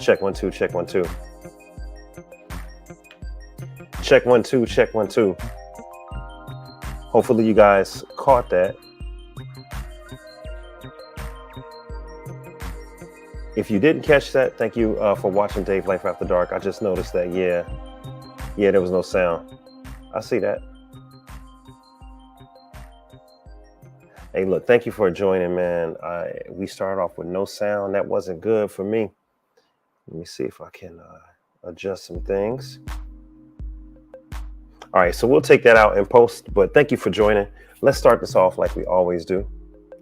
Check 1 2, check 1 2. Check 1 2, check 1 2. Hopefully you guys caught that. If you didn't catch that, thank you for watching Dave Life After Dark. I just noticed that, yeah, there was no sound. I see that. Hey, look, thank you for joining, man. We started off with no sound. That wasn't good for me. Let me see if I can adjust some things. All right, so we'll take that out in post, but thank you for joining. Let's start this off like we always do,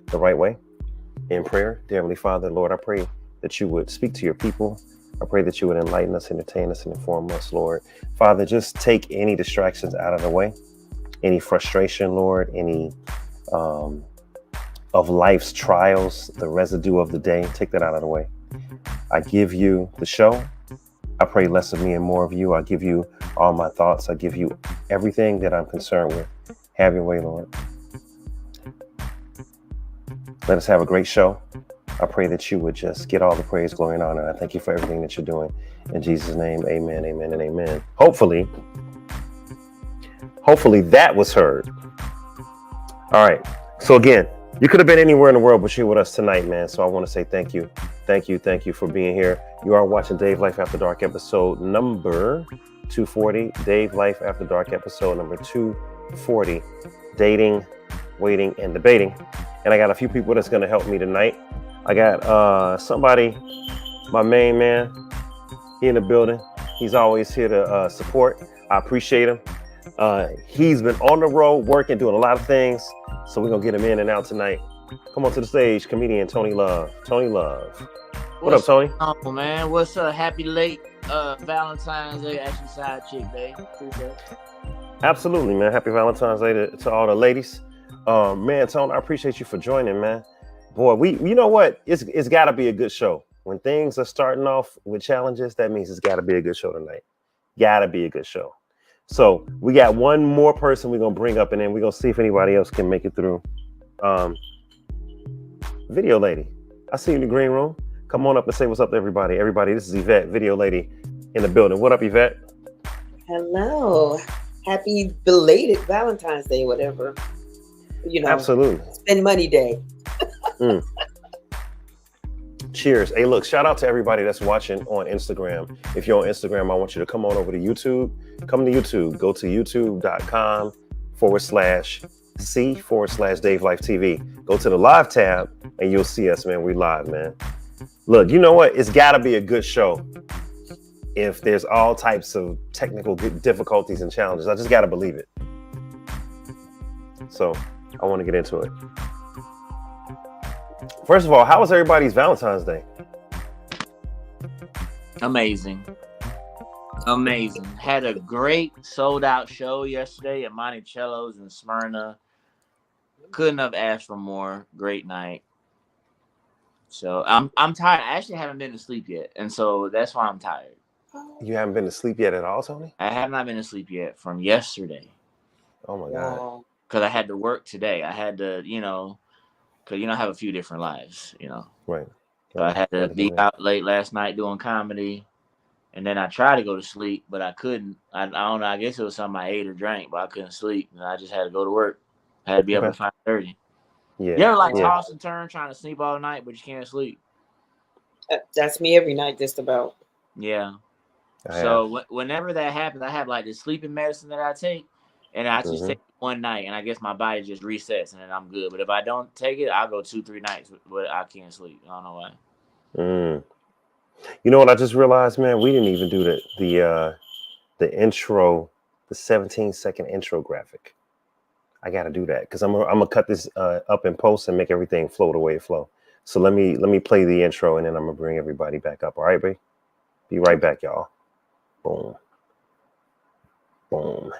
the right way, in prayer. Dear Heavenly Father, Lord, I pray that you would speak to your people. I pray that you would enlighten us, entertain us, and inform us, Lord. Father, just take any distractions out of the way, any frustration, Lord, any of life's trials, the residue of the day, take that out of the way. I give you the show. I pray less of me and more of you. I give you all my thoughts. I give you everything that I'm concerned with. Have your way, Lord. Let us have a great show. I pray that you would just get all the praise, glory, and honor. I thank you for everything that you're doing. In Jesus' name, amen, amen, and amen. Hopefully that was heard. All right. So again, you could have been anywhere in the world, but you're with us tonight, man. So I want to say thank you. Thank you for being here. You are watching Dave Life After Dark episode number 240. Dave Life After Dark episode number 240. Dating, waiting, and debating. And I got a few people that's going to help me tonight. I got somebody, my main man, he in the building. He's always here to support. I appreciate him. He's been on the road working, doing a lot of things. So we're going to get him in and out tonight. Come on to the stage, comedian Tony Love. Tony Love. What up, Tony? Oh, man. What's up? Happy late Valentine's Day. Actually, side chick day. Appreciate it. Absolutely, man. Happy Valentine's Day to all the ladies. Man, Tony, I appreciate you for joining, man. Boy, you know what? It's got to be a good show. When things are starting off with challenges, that means it's got to be a good show tonight. Got to be a good show. So we got one more person we're going to bring up, and then we're going to see if anybody else can make it through. Video lady, I see you in the green room. Come on up and say what's up to everybody. Everybody, this is Yvette, video lady in the building. What up, Yvette? Hello. Happy belated Valentine's Day, whatever. You know, absolutely. Spend money day. Cheers. Hey, look, shout out to everybody that's watching on Instagram. If you're on Instagram, I want you to come on over to YouTube. Come to YouTube. Go to youtube.com/C/Dave Life TV. Go to the live tab and you'll see us, man. We live, man. Look, you know what? It's got to be a good show. If there's all types of technical difficulties and challenges, I just got to believe it. So I want to get into it. First of all, how was everybody's Valentine's Day? Amazing. Had a great sold out show yesterday at Monticello's in Smyrna. Couldn't have asked for more. Great night. So I'm tired. I actually haven't been to sleep yet, and so that's why I'm tired. You haven't been to sleep yet at all, Tony? I have not been to sleep yet from yesterday. Oh my God. Because I had to work today. I had to, because I have a few different lives, Right. So I had to be out late last night doing comedy, and then I tried to go to sleep, but I couldn't. I don't know. I guess it was something I ate or drank, but I couldn't sleep, and I just had to go to work. I had to be up at 5:30. Yeah. You ever toss and turn trying to sleep all night, but you can't sleep? That's me every night, just about. Yeah. So whenever that happens, I have like this sleeping medicine that I take, and I just take it one night, and I guess my body just resets, and then I'm good. But if I don't take it, I'll go 2-3 nights, but I can't sleep. I don't know why. You know what I just realized, man? We didn't even do the intro, the 17-second intro graphic. I got to do that because I'm gonna cut this up in post and make everything flow the way it flow. So let me play the intro, and then I'm gonna bring everybody back up. All right, babe? Be right back, y'all. Boom. Boom.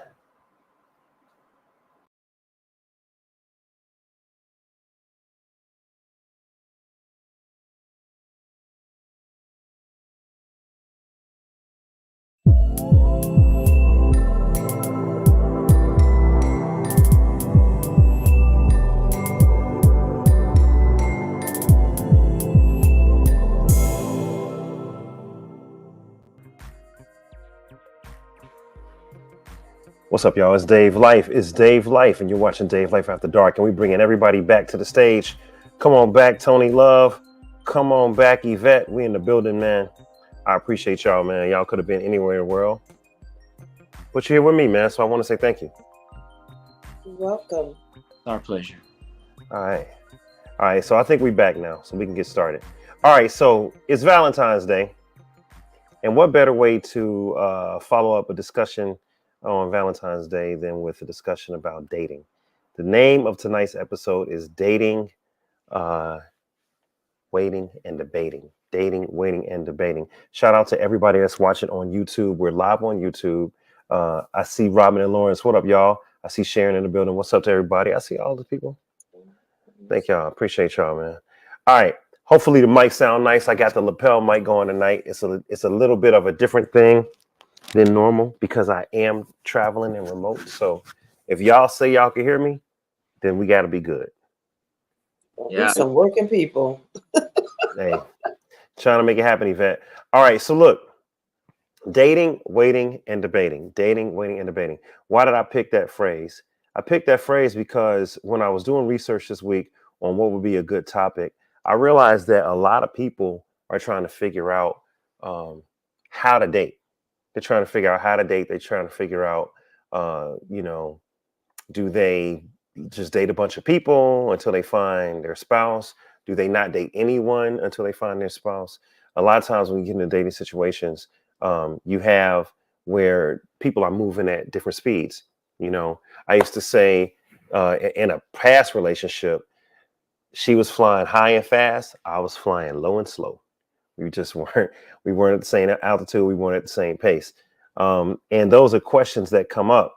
What's up, y'all? It's Dave Life. It's Dave Life, and you're watching Dave Life After Dark, and we're bringing everybody back to the stage. Come on back, Tony Love. Come on back, Yvette. We in the building, man. I appreciate y'all, man. Y'all could have been anywhere in the world, but you're here with me, man, so I want to say thank you. You're welcome. Our pleasure. All right. So I think we're back now, so we can get started. All right, so it's Valentine's Day, and what better way to follow up a discussion on Valentine's Day than with a discussion about dating. The name of tonight's episode is Dating, Waiting, and Debating. Dating, Waiting, and Debating. Shout out to everybody that's watching on YouTube. We're live on YouTube. I see Robin and Lawrence. What up, y'all? I see Sharon in the building. What's up to everybody? I see all the people. Thank y'all. Appreciate y'all, man. All right. Hopefully the mic sound nice. I got the lapel mic going tonight. It's a little bit of a different thing than normal because I am traveling and remote. So if y'all say y'all can hear me, then we got to be good. Yeah, some working people. Hey, trying to make it happen, Yvette. All right, so look, dating, waiting, and debating. Dating, waiting, and debating. Why did I pick that phrase? I picked that phrase because when I was doing research this week on what would be a good topic, I realized that a lot of people are trying to figure out how to date. They're trying to figure out how to date. They're trying to figure out, do they just date a bunch of people until they find their spouse? Do they not date anyone until they find their spouse? A lot of times when you get into dating situations, you have where people are moving at different speeds. I used to say in a past relationship, she was flying high and fast. I was flying low and slow. We weren't at the same altitude. We weren't at the same pace. And those are questions that come up.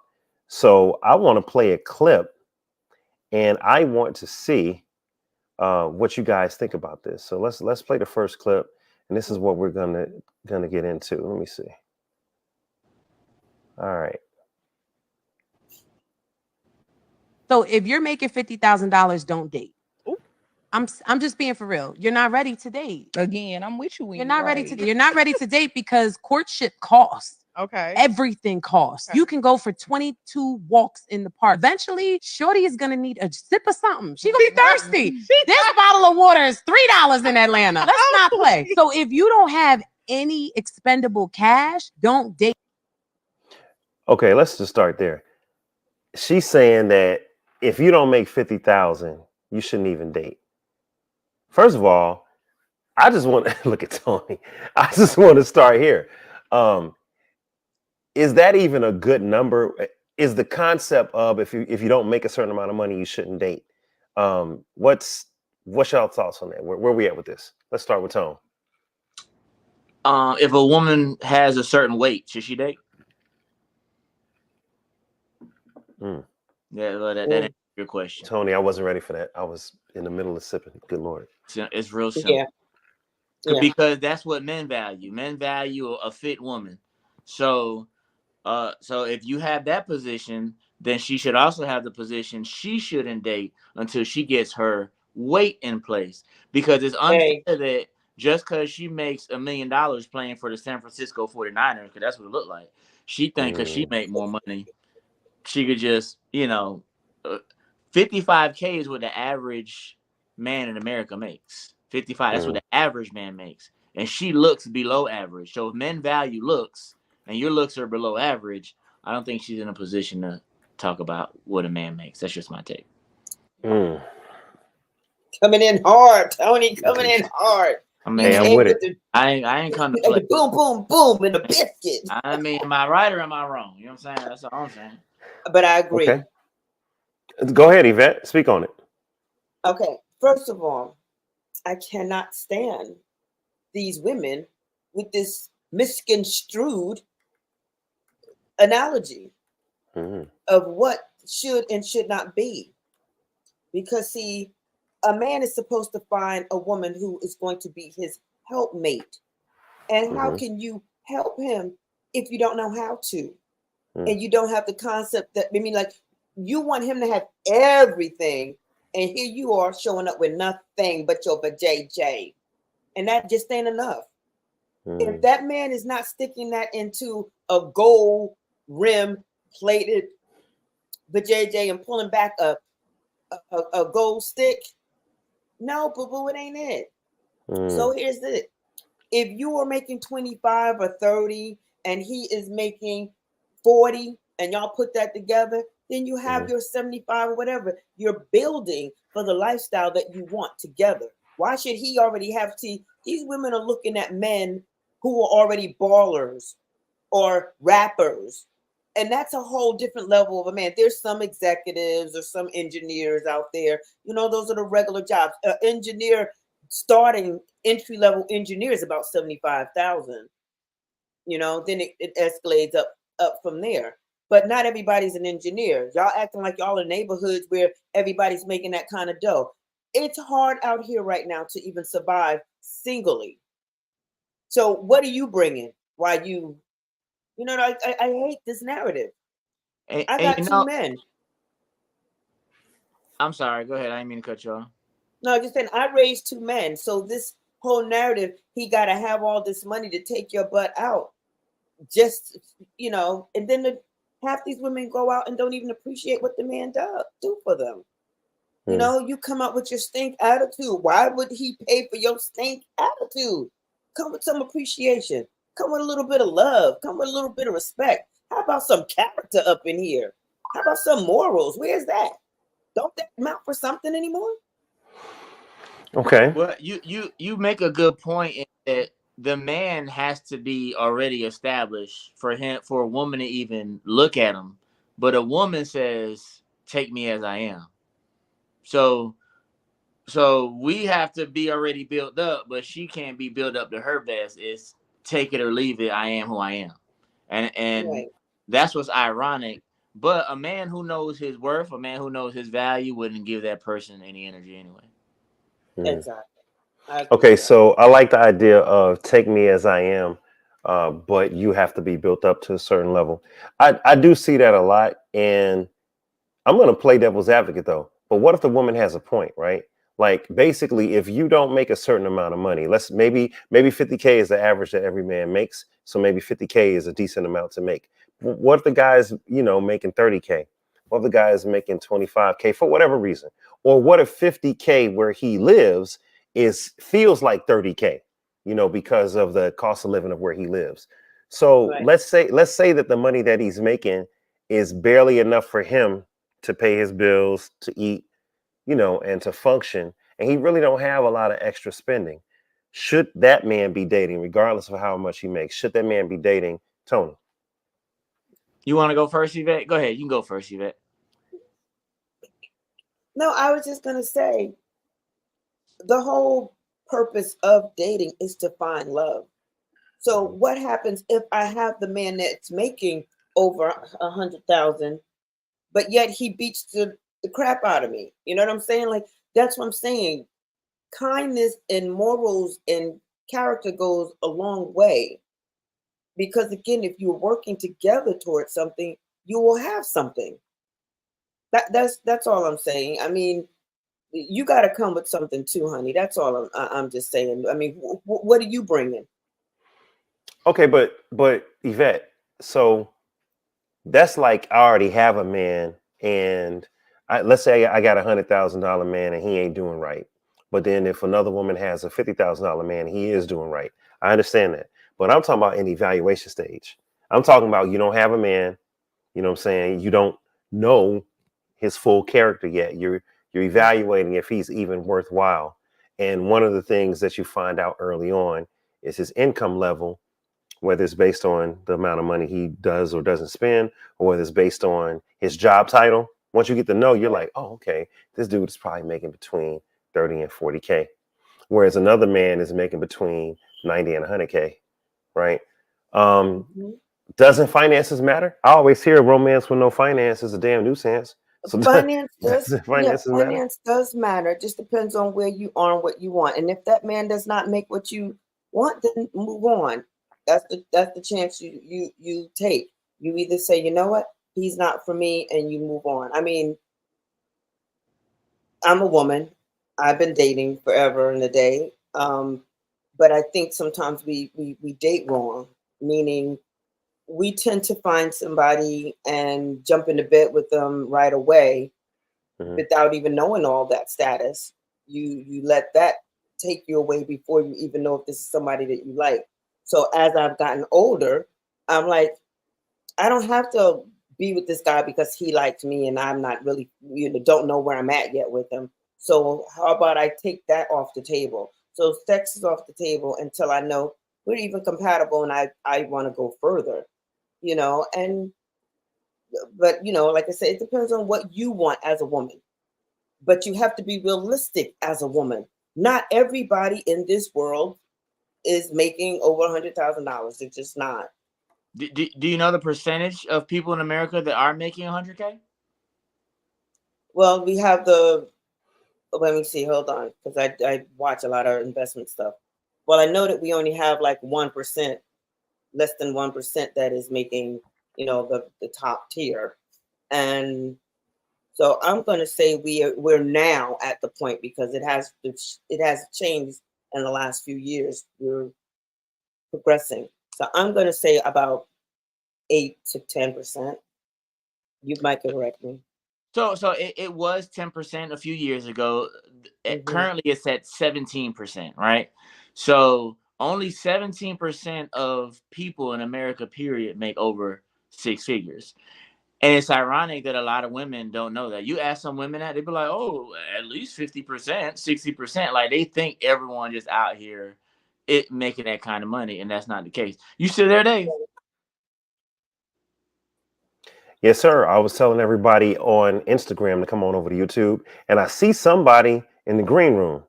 So I want to play a clip and I want to see what you guys think about this. So let's play the first clip. And this is what we're gonna get into. Let me see. All right. So if you're making $50,000, don't date. I'm just being for real. You're not ready to date. Again, I'm with you. You're not ready to. You're not ready to date because courtship costs. Okay. Everything costs. Okay. You can go for 22 walks in the park. Eventually, Shorty is gonna need a sip of something. She's gonna be thirsty. This bottle of water is $3 in Atlanta. Let's not play. So if you don't have any expendable cash, don't date. Okay, let's just start there. She's saying that if you don't make 50,000, you shouldn't even date. First of all, I just want to look at Tony. I just want to start here. Is that even a good number? is the concept of if you don't make a certain amount of money, you shouldn't date. What's y'all thoughts on that? Where we at with this? Let's start with Tone. If a woman has a certain weight, should she date? Mm. Yeah, that is your question. Tony, I wasn't ready for that. I was in the middle of sipping. Good Lord. It's real simple. Yeah. Because that's what men value. Men value a fit woman. So if you have that position, then she should also have the position she shouldn't date until she gets her weight in place. Because it's unfair that just because she makes $1 million playing for the San Francisco 49ers, because that's what it looked like, she think because she make more money, she could just, 55K is what the average man in America makes. 55, that's what the average man makes. And she looks below average. So if men value looks and your looks are below average, I don't think she's in a position to talk about what a man makes. That's just my take. Coming in hard, Tony. Coming in hard. I mean, hey, I'm with it. I ain't come to play. Boom, boom, boom, and a biscuit. I mean, am I right or am I wrong? You know what I'm saying? That's all I'm saying. But I agree. Okay. Go ahead, Yvette. Speak on it. Okay. First of all, I cannot stand these women with this misconstrued analogy of what should and should not be. Because, see, a man is supposed to find a woman who is going to be his helpmate. And how can you help him if you don't know how to? And you don't have the concept that, I mean, like, you want him to have everything, and here you are showing up with nothing but your vajayjay. And that just ain't enough. If that man is not sticking that into a gold rim plated vajayjay and pulling back a gold stick, no, boo-boo, it ain't it. So here's it. If you are making 25 or 30 and he is making 40 and y'all put that together, then you have your 75 or whatever. You're building for the lifestyle that you want together. Why should he already have? See, these women are looking at men who are already ballers or rappers. And that's a whole different level of a man. There's some executives or some engineers out there. You know, those are the regular jobs. An engineer, starting entry-level engineer is about 75,000. You know, then it escalates up from there. But not everybody's an engineer. Y'all acting like y'all in neighborhoods where everybody's making that kind of dough. It's hard out here right now to even survive singly. So what are you bringing? Why you know, I hate this narrative. I got two men. I'm sorry. Go ahead. I didn't mean to cut you off. No, just saying I raised two men. So this whole narrative, he got to have all this money to take your butt out. Just, you know, and then half these women go out and don't even appreciate what the man do for them. You know, you come up with your stink attitude. Why would he pay for your stink attitude? Come with some appreciation. Come with a little bit of love. Come with a little bit of respect. How about some character up in here? How about some morals? Where's that? Don't that amount for something anymore? Okay. Well, you make a good point in that the man has to be already established for a woman to even look at him. But a woman says, "Take me as I am." So we have to be already built up, but she can't be built up to her best. It's take it or leave it. I am who I am. And that's what's ironic. But a man who knows his worth, a man who knows his value wouldn't give that person any energy anyway. Exactly. Okay, so I like the idea of take me as I am, but you have to be built up to a certain level. I do see that a lot, and I'm going to play devil's advocate though. But what if the woman has a point, right? Like basically, if you don't make a certain amount of money, maybe 50K is the average that every man makes. So maybe 50K is a decent amount to make. What if the guy's, making 30K? What if the guy is making 25K for whatever reason? Or what if 50K where he lives feels like 30K, because of the cost of living of where he lives. So let's say that the money that he's making is barely enough for him to pay his bills, to eat, and to function. And he really don't have a lot of extra spending. Should that man be dating, regardless of how much he makes? Should that man be dating Tony? You want to go first, Yvette? Go ahead. You can go first, Yvette. No, I was just gonna say the whole purpose of dating is to find love. So what happens if I have the man that's making over 100,000, but yet he beats the crap out of me? You know what I'm saying? Like, that's what I'm saying. Kindness and morals and character goes a long way. Because again, if you're working together towards something, you will have something. That's all I'm saying. I mean, you got to come with something too, honey. That's all I'm just saying. I mean, what are you bringing? Okay, but Yvette, so that's like I already have a man, and let's say I got $100,000 man, and he ain't doing right. But then if another woman has a $50,000 man, he is doing right. I understand that, but I'm talking about an evaluation stage. I'm talking about you don't have a man. You know what I'm saying? You don't know his full character yet. You're evaluating if he's even worthwhile. And one of the things that you find out early on is his income level, whether it's based on the amount of money he does or doesn't spend, or whether it's based on his job title. Once you get to know, you're like, oh, okay, this dude is probably making between 30 and 40K. Whereas another man is making between 90 and 100K, right? Doesn't finances matter? I always hear romance with no finance is a damn nuisance. So finance does, finance does matter. It just depends on where you are and what you want. And if that man does not make what you want, then move on. That's the chance you take. You either say, you know what, he's not for me, and you move on. I mean, I'm a woman. I've been dating forever and a day. But I think sometimes we date wrong, meaning we tend to find somebody and jump into bed with them right away without even knowing all that status. You let that take you away before you even know if this is somebody that you like. So as I've gotten older, I'm like, I don't have to be with this guy because he likes me and I'm not really, don't know where I'm at yet with him. So how about I take that off the table? So sex is off the table until I know we're even compatible and I want to go further, but like I said, it depends on what you want as a woman. But you have to be realistic as a woman. Not everybody in this world is making over $100,000. It's just not. Do you know the percentage of people in America that are making 100K? Well, we have let me see, hold on, because I watch a lot of investment stuff. Well, I know that we only have like 1%, less than 1% that is making, the top tier. And so I'm going to say we're now at the point, because it has changed in the last few years. We're progressing. So I'm going to say about 8 to 10%. You might correct me. So it was 10% a few years ago. Currently, it's at 17%, right? So only 17% of people in America, period, make over 6 figures. And it's ironic that a lot of women don't know that. You ask some women that, they'd be like, oh, at least 50%, 60%. Like, they think everyone just out here making that kind of money, and that's not the case. You still there, Dave? Yes, sir. I was telling everybody on Instagram to come on over to YouTube, and I see somebody in the green room.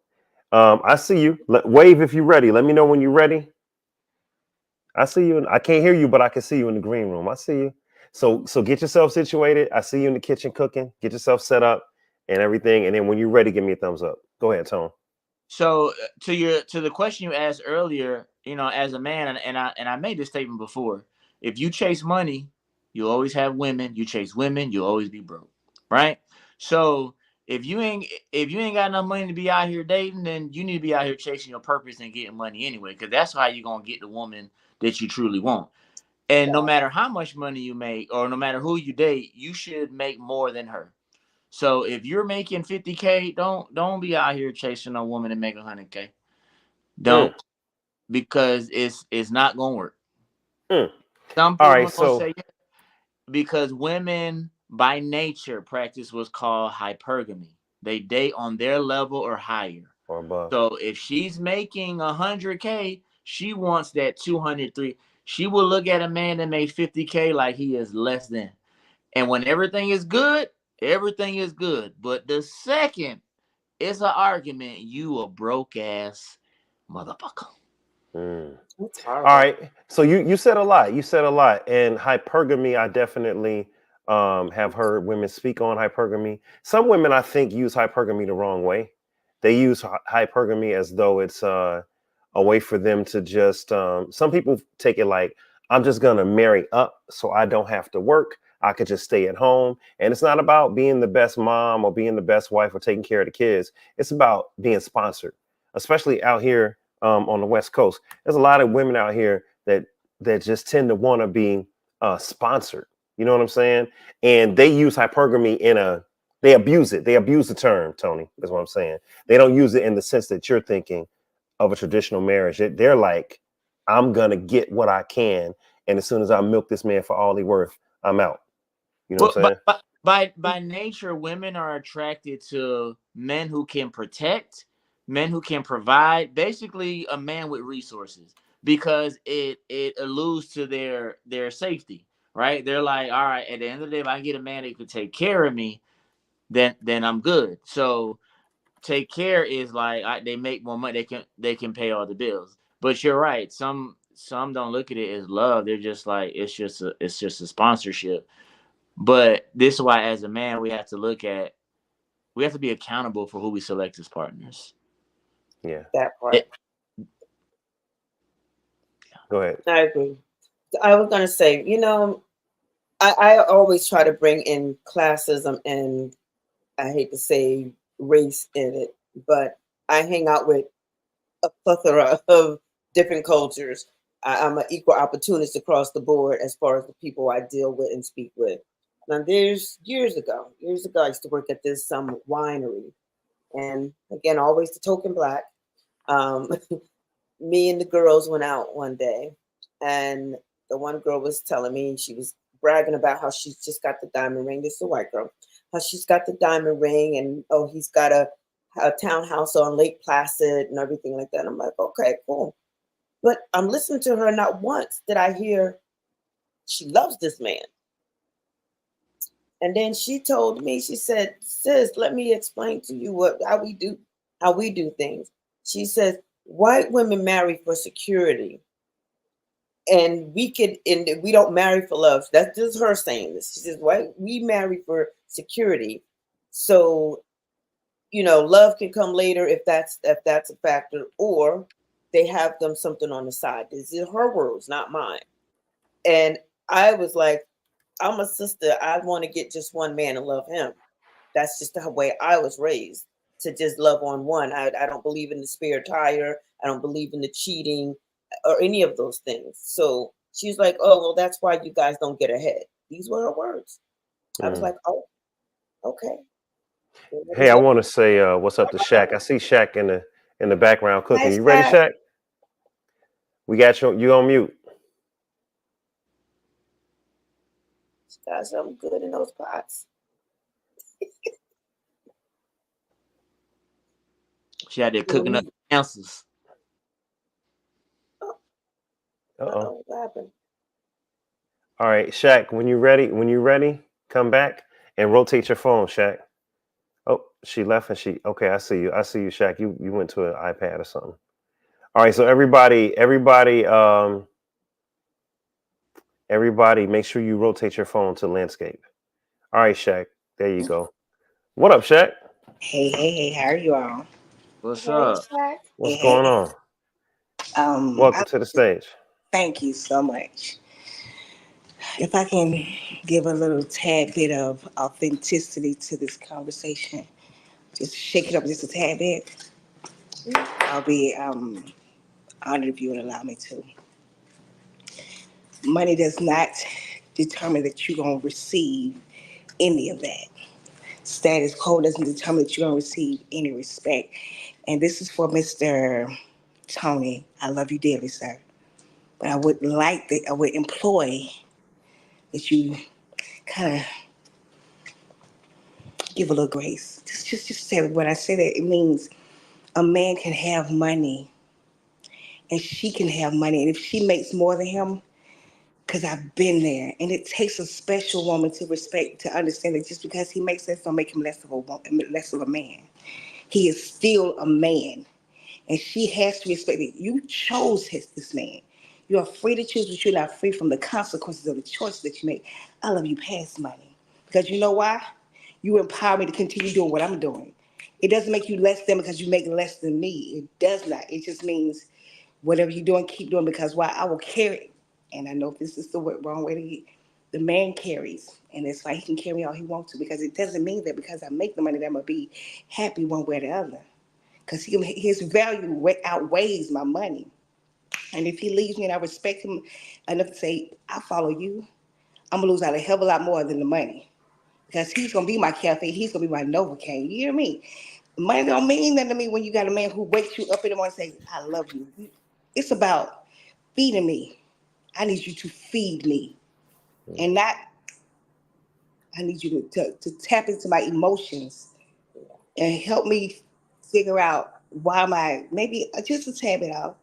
I see you. Wave if you're ready. Let me know when you're ready. I see you. I can't hear you, but I can see you in the green room. I see you. So get yourself situated. I see you in the kitchen cooking. Get yourself set up and everything. And then when you're ready, give me a thumbs up. Go ahead, Tone. So to the question you asked earlier, as a man, and I made this statement before: if you chase money, you always have women. You chase women, you'll always be broke, right? So if you ain't got enough money to be out here dating, then you need to be out here chasing your purpose and getting money anyway, because that's how you're gonna get the woman that you truly want. And no matter how much money you make, or no matter who you date, you should make more than her. So if you're making 50K, don't be out here chasing a woman and make 100K. Don't, because it's not gonna work. Some people are gonna say, because women by nature practice what's called hypergamy. They date on their level or higher. Or above. So if she's making 100K, she wants that 200, She will look at a man that made 50K like he is less than. And when everything is good, everything is good. But the second it's an argument, you a broke ass motherfucker. That's All horrible. right. So you said a lot. You said a lot. And hypergamy, I definitely have heard women speak on hypergamy. Some women, I think, use hypergamy the wrong way. They use hypergamy as though it's a way for them to just. Some people take it like, I'm just gonna marry up, so I don't have to work. I could just stay at home. And it's not about being the best mom or being the best wife or taking care of the kids. It's about being sponsored, especially out here on the West Coast. There's a lot of women out here that just tend to want to be sponsored. You know what I'm saying? And they use hypergamy they abuse it. They abuse the term, Tony, is what I'm saying. They don't use it in the sense that you're thinking of a traditional marriage. They're like, I'm going to get what I can. And as soon as I milk this man for all he's worth, I'm out. You know what I'm saying? By nature, women are attracted to men who can protect, men who can provide, basically a man with resources, because it alludes to their safety, right? They're like, all right, at the end of the day, if I get a man that could take care of me, then I'm good. So take care is like they make more money, they can pay all the bills. But you're right, some don't look at it as love. They're just like, it's just a sponsorship. But this is why, as a man, we have to be accountable for who we select as partners. Yeah. That part. Go ahead. I agree. I was going to say, I always try to bring in classism, and I hate to say race in it, but I hang out with a plethora of different cultures. I'm an equal opportunist across the board as far as the people I deal with and speak with. Now, there's years ago, I used to work at this winery, and again, always the token black. Me and the girls went out one day, and the one girl was telling me, she was bragging about how she's just got the diamond ring. This is a white girl. How she's got the diamond ring, and he's got a townhouse on Lake Placid and everything like that. And I'm like, okay, cool. But I'm listening to her. Not once did I hear she loves this man. And then she told me, she said, sis, let me explain to you how we do things. She says, white women marry for security. And we don't marry for love. That's just her saying this. She says, we marry for security. So, love can come later if that's a factor, or they have them something on the side. This is her words, not mine. And I was like, I'm a sister. I want to get just one man and love him. That's just the way I was raised, to just love on one. I don't believe in the spare tire. I don't believe in the cheating or any of those things. So she's like, oh, well, that's why you guys don't get ahead. These were her words. I was like, oh, okay. Hey, I want to say what's up to Shaq. I see Shaq in the background cooking. Nice, you ready, Shaq? Shaq? We got you on mute. She got something good in those pots. She had there cooking up ounces. Uh-oh, what happened? All right, Shaq, when you're ready, come back and rotate your phone, Shaq. Oh, she left and okay, I see you, Shaq. You went to an iPad or something. All right, so everybody, make sure you rotate your phone to landscape. All right, Shaq, there you go. What up, Shaq? Hey, how are you all? What's up? Shaq? What's going on? Welcome to the stage. Thank you so much. If I can give a little tad bit of authenticity to this conversation, just shake it up just a tad bit, I'll be honored if you would allow me to. Money does not determine that you're going to receive any of that. Status quo doesn't determine that you're going to receive any respect. And this is for Mr. Tony. I love you dearly, sir. But I would employ that you kind of give a little grace. Just say, when I say that, it means a man can have money and she can have money. And if she makes more than him, because I've been there, and it takes a special woman to respect, to understand that just because he makes sense don't make him less of a man. He is still a man, and she has to respect it. You chose this man. You are free to choose, but you're not free from the consequences of the choices that you make. I love you past money, because you know why? You empower me to continue doing what I'm doing. It doesn't make you less than because you make less than me. It does not. It just means whatever you're doing, keep doing, because why? I will carry. And I know this is the wrong way to get. The man carries, and it's like he can carry all he wants to, because it doesn't mean that because I make the money that I'm gonna be happy one way or the other. Because his value outweighs my money. And if he leaves me and I respect him enough to say, I follow you, I'm gonna lose out a hell of a lot more than the money. Because he's gonna be my cafe, he's gonna be my Novocaine. You hear me? Money don't mean nothing to me when you got a man who wakes you up in the morning and says, I love you. It's about feeding me. I need you to feed me. And not, I need you to tap into my emotions and help me figure out why am I, maybe just a tad bit off.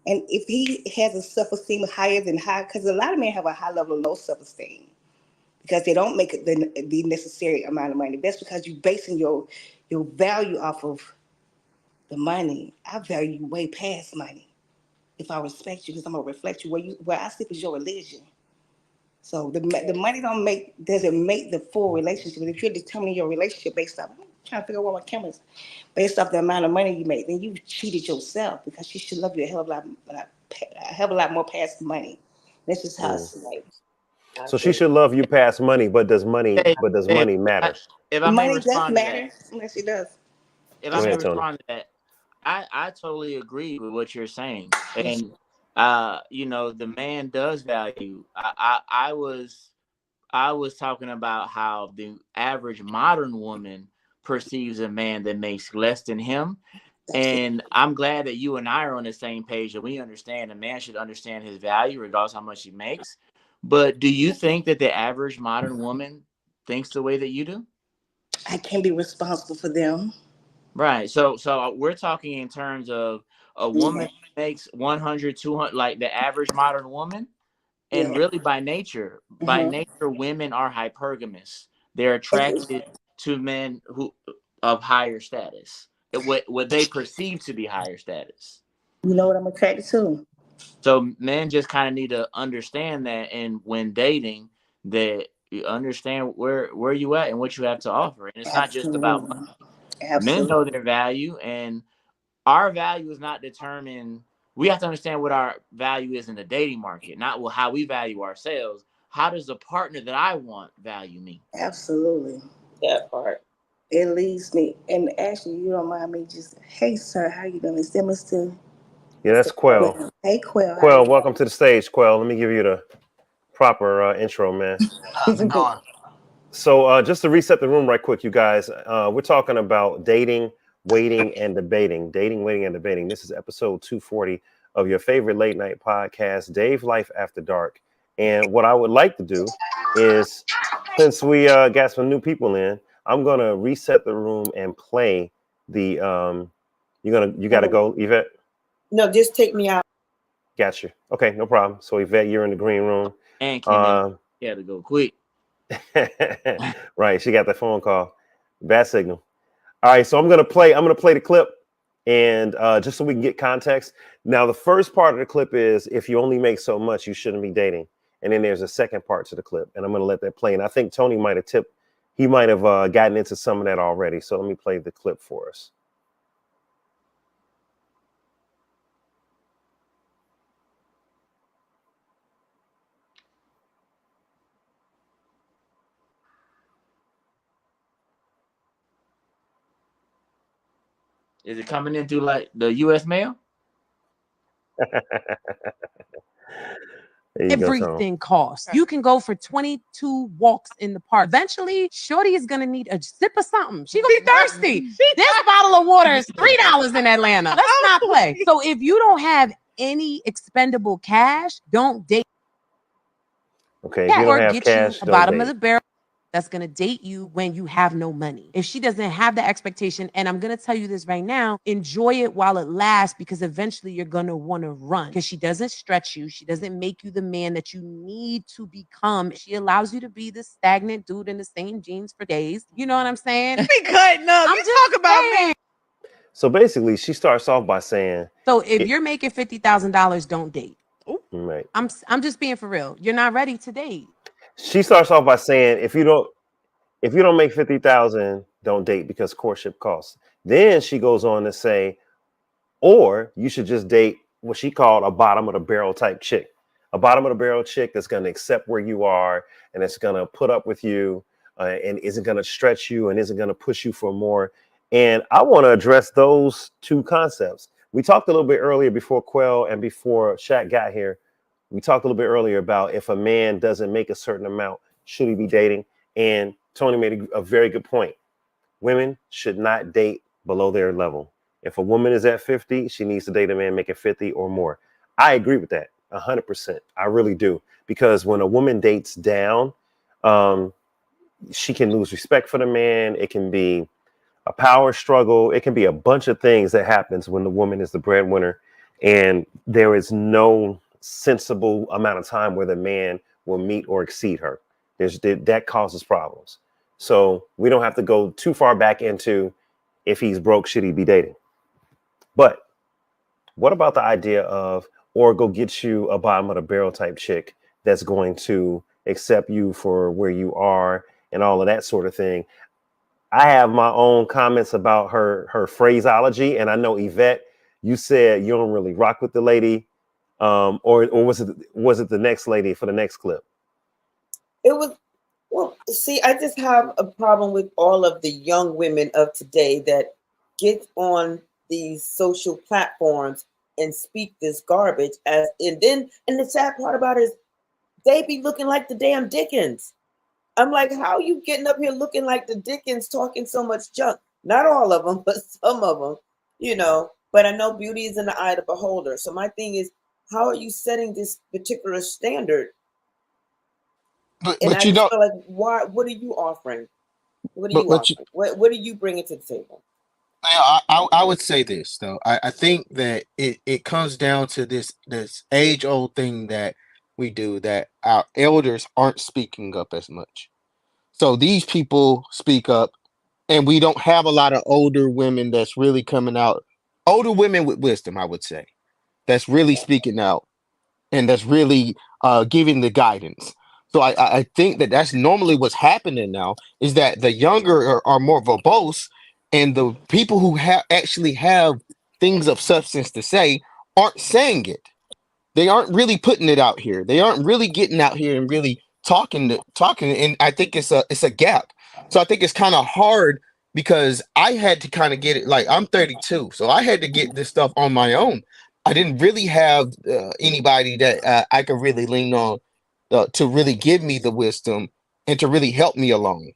And if he has a self-esteem higher than high, because a lot of men have a high level of low self-esteem because they don't make the necessary amount of money. That's because you're basing your value off of the money. I value you way past money. If I respect you, because I'm gonna reflect you. Where I sleep is your religion. So the money doesn't make the full relationship. But if you're determining your relationship based off, I'm trying to figure out what my cameras, based off the amount of money you make, then you've cheated yourself, because she should love you a hell of a lot more past money. That's just how it's like. So she should love you past money, but does money matter? If I may Money does respond to matter. that, Yes, it does. if Go I may ahead, Tony. respond to that, I totally agree with what you're saying. And the man does value. I was talking about how the average modern woman perceives a man that makes less than him. And I'm glad that you and I are on the same page, and we understand a man should understand his value regardless of how much he makes. But do you think that the average modern woman thinks the way that you do? I can't be responsible for them. Right. So we're talking in terms of a woman makes 100, 200, like the average modern woman. And really by nature, women are hypergamous. They're attracted to men who of higher status, what they perceive to be higher status. You know what I'm attracted to? So men just kind of need to understand that, and when dating, that you understand where you at and what you have to offer. And it's not just about money. Men know their value, and our value is not determined. We have to understand what our value is in the dating market, not how we value ourselves. How does the partner that I want value me? Absolutely. That part. It leaves me, and actually, you don't mind me just, hey, sir, how you doing? Is that Mr. Yeah, that's Quell. Hey, Quell. Quell, welcome to the stage, Quell. Let me give you the proper intro, man. How's it going? So just to reset the room right quick, you guys, we're talking about dating, waiting, and debating. Dating, waiting, and debating. This is episode 240 of your favorite late night podcast, Dave Life After Dark. And what I would like to do is, since we got some new people in, I'm gonna reset the room and play the. You gotta go, Yvette. No, just take me out. Gotcha. Okay, no problem. So Yvette, you're in the green room. And Kim, you had to go quick. Right, she got that phone call. Bad signal. All right, so I'm gonna play the clip, and just so we can get context. Now, the first part of the clip is if you only make so much, you shouldn't be dating. And then there's a second part to the clip, and I'm gonna let that play. And I think Tony might have gotten into some of that already. So let me play the clip for us. Is it coming in through like the U.S. mail? Everything costs. You can go for 22 walks in the park. Eventually, Shorty is gonna need a sip of something. She's gonna be thirsty. This bottle of water is $3 in Atlanta. Let's not play. So if you don't have any expendable cash, don't date. Okay, if you don't have get cash, you a bottom of the barrel. that's going to date you when you have no money. If she doesn't have the expectation, and I'm going to tell you this right now, enjoy it while it lasts, because eventually you're going to want to run, because she doesn't stretch you. She doesn't make you the man that you need to become. She allows you to be the stagnant dude in the same jeans for days. You know what I'm saying? Be cutting up. I'm You just talk about saying. me. So basically, she starts off by saying, So if you're making $50,000, don't date. right. I'm just being for real. You're not ready to date. She starts off by saying, if you don't make 50,000, don't date because courtship costs. Then she goes on to say, or you should just date what she called a bottom of the barrel type chick. A bottom of the barrel chick that's going to accept where you are and it's going to put up with you and isn't going to stretch you and isn't going to push you for more. And I want to address those two concepts. We talked a little bit earlier before Quell and before Shaq got here. We talked a little bit earlier about if a man doesn't make a certain amount, should he be dating? And Tony made a very good point. Women should not date below their level. If a woman is at 50, she needs to date a man making 50 or more. I agree with that 100%. I really do. Because when a woman dates down, she can lose respect for the man. It can be a power struggle. It can be a bunch of things that happens when the woman is the breadwinner and there is no sensible amount of time where the man will meet or exceed her. That causes problems. So we don't have to go too far back into if he's broke, should he be dating? But what about the idea of, or go get you a bottom of the barrel type chick that's going to accept you for where you are and all of that sort of thing? I have my own comments about her phraseology, and I know Yvette, you said you don't really rock with the lady, or was it the next lady for the next clip? It was, well, see, I just have a problem with all of the young women of today that get on these social platforms and speak this garbage and the sad part about it is they be looking like the damn Dickens. I'm like, how are you getting up here looking like the Dickens, talking so much junk? Not all of them, but some of them, But I know beauty is in the eye of the beholder. So my thing is, how are you setting this particular standard? But And I you just don't. feel like, why? What are you offering? What are But you but you, offering? What are you bringing to the table? I would say this though. I think that it comes down to this age old thing that we do, that our elders aren't speaking up as much. So these people speak up, and we don't have a lot of older women that's really coming out. Older women with wisdom, I would say, that's really speaking out and that's really giving the guidance. So I think that that's normally what's happening now, is that the younger are more verbose, and the people who actually have things of substance to say aren't saying it. They aren't really putting it out here. They aren't really getting out here and really talking. And I think it's a gap. So I think it's kind of hard, because I had to kind of get it. Like, I'm 32, so I had to get this stuff on my own. I didn't really have anybody that I could really lean on to really give me the wisdom and to really help me along.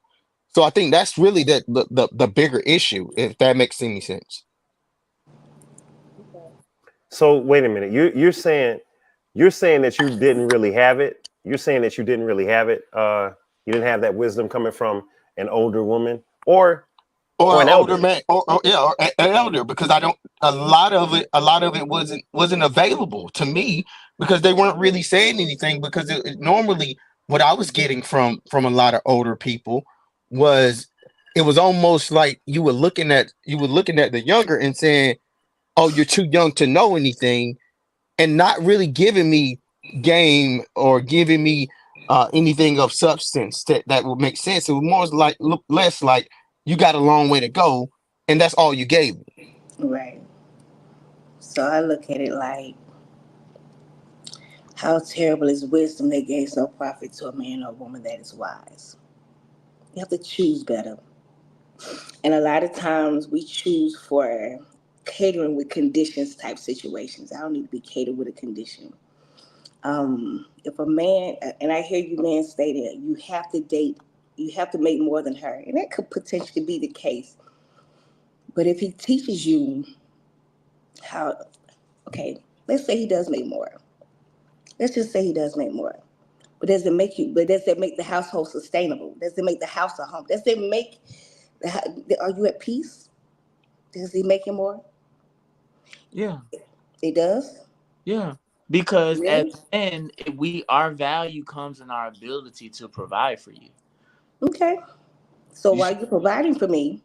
So I think that's really the bigger issue, if that makes any sense. So wait a minute. You're saying that you didn't really have it. You're saying that you didn't really have it. You didn't have that wisdom coming from an older woman or Or an an older elder. man, or yeah, or an elder, because I don't. A lot of it wasn't available to me, because they weren't really saying anything. Because normally, what I was getting from a lot of older people was, it was almost like you were looking at the younger and saying, "Oh, you're too young to know anything," and not really giving me game or giving me anything of substance that would make sense. It was more like, less like, you got a long way to go, and that's all you gave me. Right. So I look at it like, how terrible is wisdom that gains no profit to a man or woman that is wise? You have to choose better. And a lot of times we choose for catering with conditions type situations. I don't need to be catered with a condition. If a man, and I hear you men say that you have to date, you have to make more than her, and that could potentially be the case. But if he teaches you how, okay, let's say he does make more. Let's just say he does make more. But does it make you? But does it make the household sustainable? Does it make the house a home? Does it make? Are you at peace? Does he make it more? Yeah. It does. Yeah. Because as Really? men, our value comes in our ability to provide for you. Okay. So You while see- you're providing for me,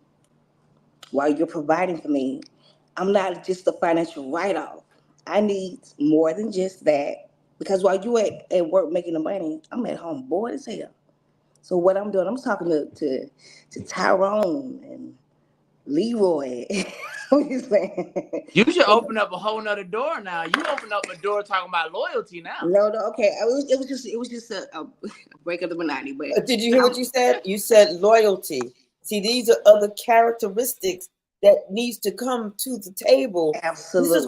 I'm not just a financial write-off. I need more than just that. Because while you at work making the money, I'm at home bored as hell. So what I'm doing, I'm talking to Tyrone and Leroy. What you saying? You should open up a whole nother door now. You open up a door talking about loyalty now. No, okay. It was just a break of the monotony. But Did you hear what you said? You said loyalty. See, these are other characteristics that needs to come to the table. Absolutely. This is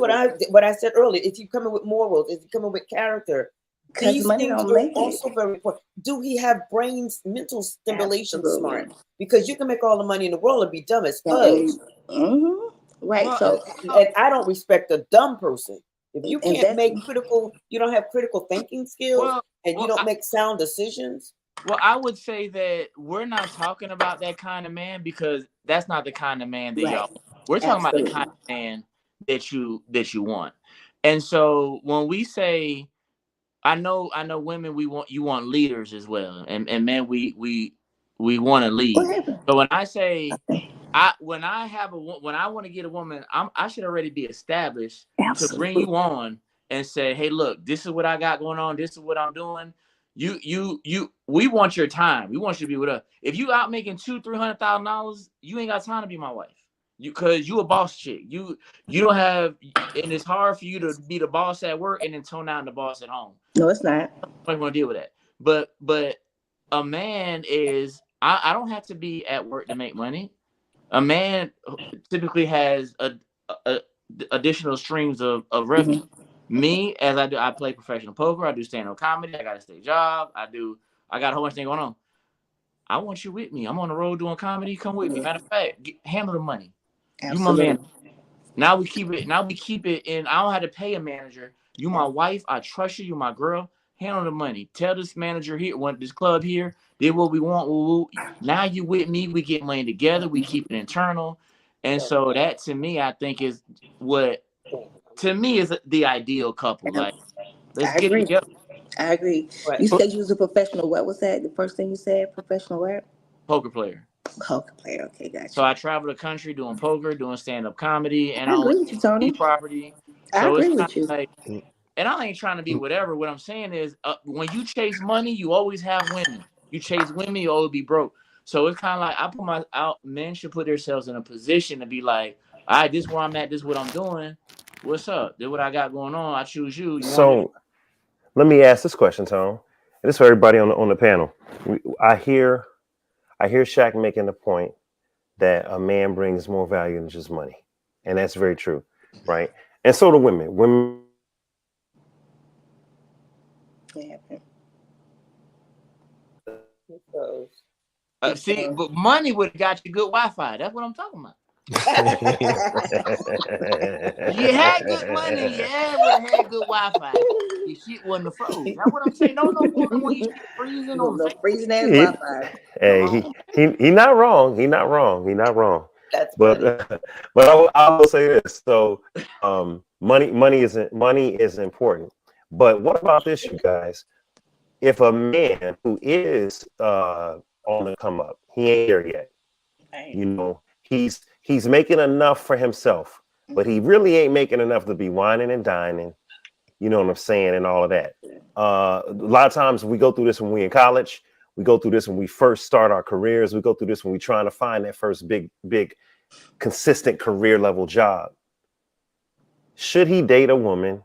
what I said earlier. If you coming with morals, if you coming with character, Because these money things don't are make it. also very important. Do he have mental stimulation Absolutely. smart? Because you can make all the money in the world and be dumb as fudge. Mm-hmm. Right. Well, So And I don't respect a dumb person. If you And can't that's- you don't have critical thinking skills, and you don't make sound decisions. Well, I would say that we're not talking about that kind of man because that's not the kind of man that Right. y'all. We're talking about the Absolutely. kind of man that you want. And so when we say, I know women, you want leaders as well, and men we want to lead. What happened? So when I say when I want to get a woman, I should already be established to bring you on and say, hey, look, this is what I got going on. This is what I'm doing. We want your time. We want you to be with us. If you out making $200,000-$300,000, you ain't got time to be my wife. Because you a boss chick. You don't have, and it's hard for you to be the boss at work and then tone down the boss at home. No, it's not. I don't want to deal with that. But a man is, I don't have to be at work to make money. A man typically has additional streams of revenue. Mm-hmm. Me, as I play professional poker, I do stand-up comedy, I got a stage job, I got a whole bunch of things going on. I want you with me. I'm on the road doing comedy. Come with me. Matter of fact, handle the money. Absolutely. You my man. Now we keep it in. I don't have to pay a manager. You my wife. I trust you. You my girl. Handle the money. Tell this manager here, want this club here, did what we want. Woo-woo. Now you with me. We get money together. We keep it internal. And so that to me, I think is what to me is the ideal couple. Like, let's get it together. I agree. Right. You said you was a professional. What was that? The first thing you said? Professional what? Poker player. Poker player. Okay, gotcha. So I travel the country doing poker, doing stand-up comedy, and I agree with you, Tony. Property. I So agree it's with you. like, and I ain't trying to be whatever. What I'm saying is, when you chase money, you always have women. You chase women, you always be broke. So it's kind of like men should put themselves in a position to be like, all right, this is where I'm at. This is what I'm doing. What's up? This is what I got going on. I choose you. So let me ask this question, Tom. And this is for everybody on the panel. I hear Shaq making the point that a man brings more value than just money. And that's very true, right? And so do women. Women. See, but money would have got you good Wi-Fi. That's what I'm talking about. You had good money, yeah, would have had good Wi-Fi. Your shit wasn't froze. That's what I'm saying. No more when you shit freezing on the freezing ass Wi-Fi. Hey, he not wrong. He not wrong. That's but I will say this. So money is important. But what about this, you guys? If a man who is on the come up, he ain't there yet. You know, he's making enough for himself, but he really ain't making enough to be whining and dining. You know what I'm saying, and all of that. A lot of times we go through this when we're in college. We go through this when we first start our careers. We go through this when we're trying to find that first big, consistent career level job. Should he date a woman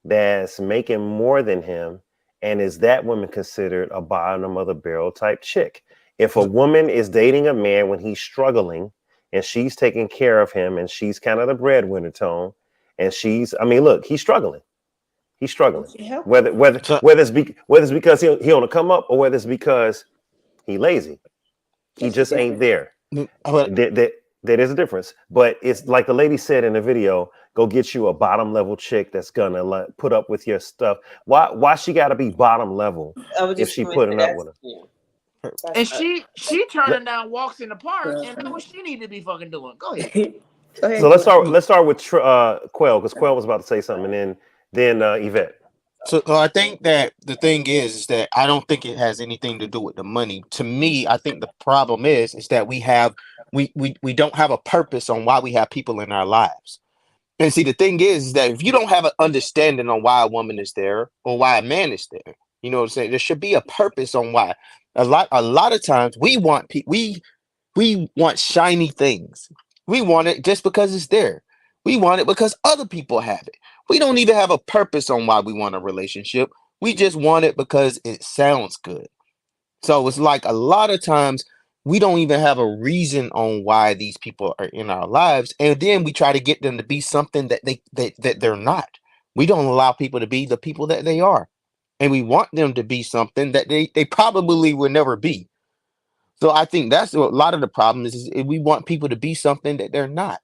that's making more than him? And is that woman considered a bottom of the barrel type chick? If a woman is dating a man when he's struggling and she's taking care of him and she's kind of the breadwinner, Tone, and he's struggling. He's struggling. Whether it's because he on the come up or whether it's because he lazy. He just ain't there. There is a difference. But it's like the lady said in the video, go get you a bottom level chick that's gonna put up with your stuff. Why she got to be bottom level I was if just she going putting to up that. with her? Yeah. And That's she Let- turning down walks in the park and do what she need to be fucking doing. Go ahead. Go ahead, So let's Quinn. start with Quell, because Quell was about to say something, and then Yvette. So I think that the thing is that I don't think it has anything to do with the money. To me, I think the problem is that we don't have a purpose on why we have people in our lives. And see, the thing is that if you don't have an understanding on why a woman is there or why a man is there, you know what I'm saying? There should be a purpose on why. A lot of times we want we want shiny things. We want it just because it's there. We want it because other people have it. We don't even have a purpose on why we want a relationship. We just want it because it sounds good. So it's like a lot of times we don't even have a reason on why these people are in our lives, and then we try to get them to be something that that they're not. We don't allow people to be the people that they are, and we want them to be something that they probably will never be. So I think that's a lot of the problem is we want people to be something that they're not.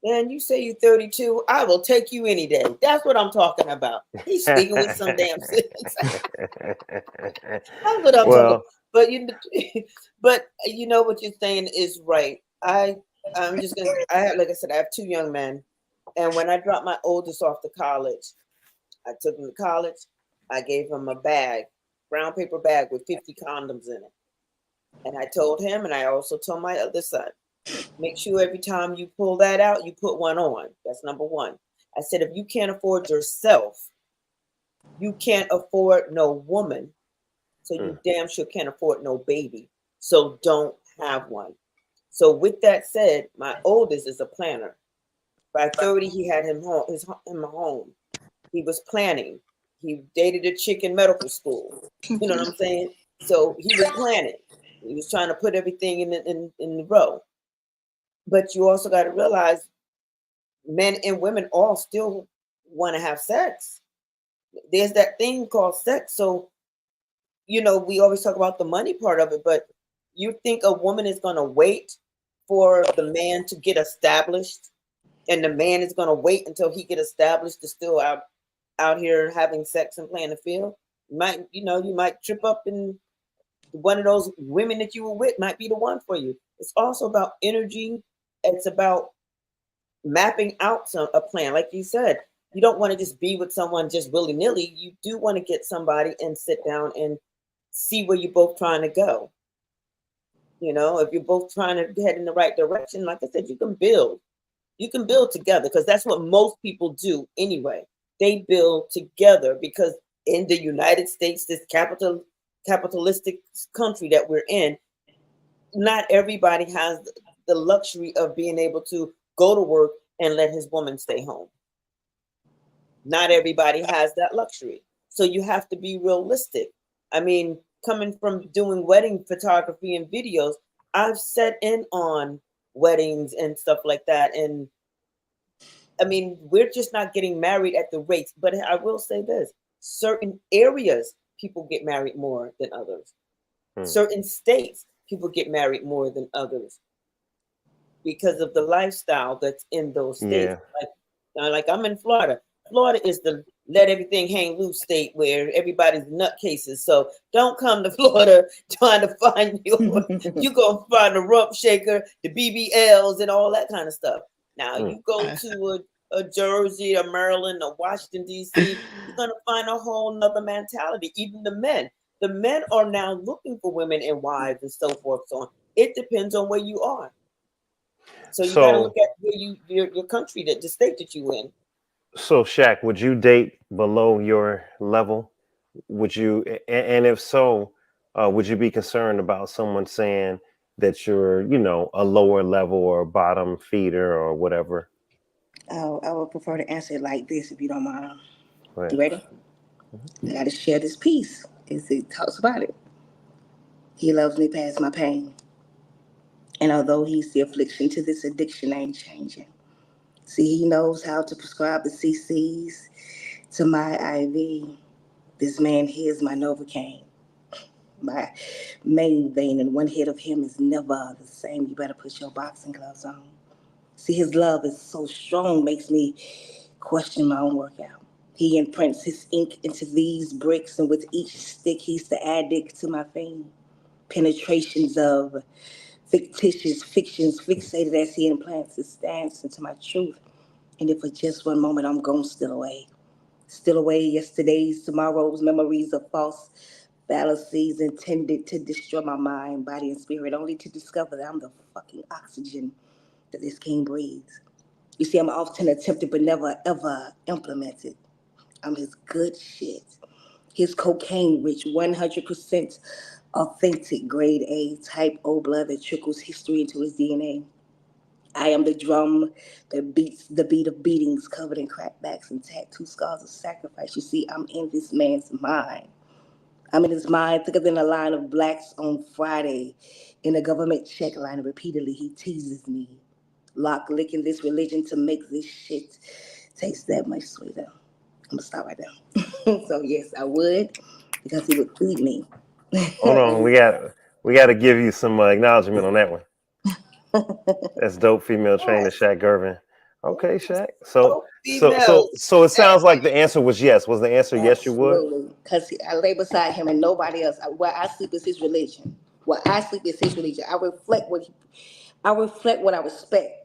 Man, you say you're 32, I will take you any day. That's what I'm talking about. He's speaking with some damn sense. That's what I'm talking about. Well, But but you know what you're saying is right. I'm just gonna. I have, like I said, I have two young men, and when I dropped my oldest off to college, I took him to college. I gave him a bag, brown paper bag with 50 condoms in it, and I told him, and I also told my other son, make sure every time you pull that out, you put one on. That's number one. I said, if you can't afford yourself, you can't afford no woman. So you damn sure can't afford no baby. So don't have one. So with that said, my oldest is a planner. By 30, he had him home. He was planning. He dated a chick in medical school. You know what I'm saying? So he was planning. He was trying to put everything in the row. But you also got to realize men and women all still want to have sex. There's that thing called sex. So, we always talk about the money part of it, but you think a woman is going to wait for the man to get established, and the man is going to wait until he get established to still out here having sex and playing the field? You might trip up, and one of those women that you were with might be the one for you. It's also about energy. It's about mapping out a plan. Like you said, you don't want to just be with someone just willy-nilly. You do want to get somebody and sit down and see where you're both trying to go. If you're both trying to head in the right direction, like I said, you can build together, because that's what most people do anyway. They build together, because in the United States, this capitalistic country that we're in, not everybody has the luxury of being able to go to work and let his woman stay home. Not everybody has that luxury. So you have to be realistic. I mean, coming from doing wedding photography and videos, I've set in on weddings and stuff like that. And I mean, we're just not getting married at the rates. But I will say this, certain areas, people get married more than others. Certain states, people get married more than others because of the lifestyle that's in those states. Yeah. Like I'm in Florida. Florida is the let everything hang loose state where everybody's nutcases. So don't come to Florida trying to find you're gonna find the rump shaker, the BBLs, and all that kind of stuff. Now you go to a Jersey, a Maryland, a Washington D.C., you're gonna find a whole nother mentality. Even the men are now looking for women and wives and so forth. So it depends on where you are. So you got to look at where your country, the state that you in. So Shaq, would you date below your level? Would you, and if so, would you be concerned about someone saying that you're, a lower level or bottom feeder or whatever? I would prefer to answer it like this, if you don't mind. Right. You ready? I got to share this piece. It talks about it. He loves me past my pain. And although he's the affliction to this addiction ain't changing. See, he knows how to prescribe the CCs to my IV. This man here is my Novocaine. My main vein, and one hit of him is never the same. You better put your boxing gloves on. See, his love is so strong, makes me question my own workout. He imprints his ink into these bricks, and with each stick, he's the addict to my fame. Penetrations of fictitious fictions fixated as he implants his stance into my truth. And if for just one moment I'm gone, still away yesterday's, tomorrow's memories of false fallacies intended to destroy my mind, body, and spirit, only to discover that I'm the fucking oxygen that this king breathes. You see, I'm often attempted but never ever implemented. I'm his good shit. His cocaine rich, 100% authentic, grade A type O blood that trickles history into his DNA. I am the drum that beats the beat of beatings covered in crackbacks and tattoo scars of sacrifice. You see, I'm in this man's mind. I'm in his mind thicker than a line of blacks on Friday in a government check line. And repeatedly, he teases me. Lock licking this religion to make this shit taste that much sweeter. I'm gonna stop right there. So yes, I would, because he would feed me. Hold on, we got to give you some acknowledgement on that one. That's dope, female trainer Shaq Gervin. Okay, Shaq. So it sounds like the answer was yes. Was the answer yes? You would? Absolutely, because I lay beside him and nobody else. Where I sleep is his religion. Where I sleep is his religion. I reflect what I respect.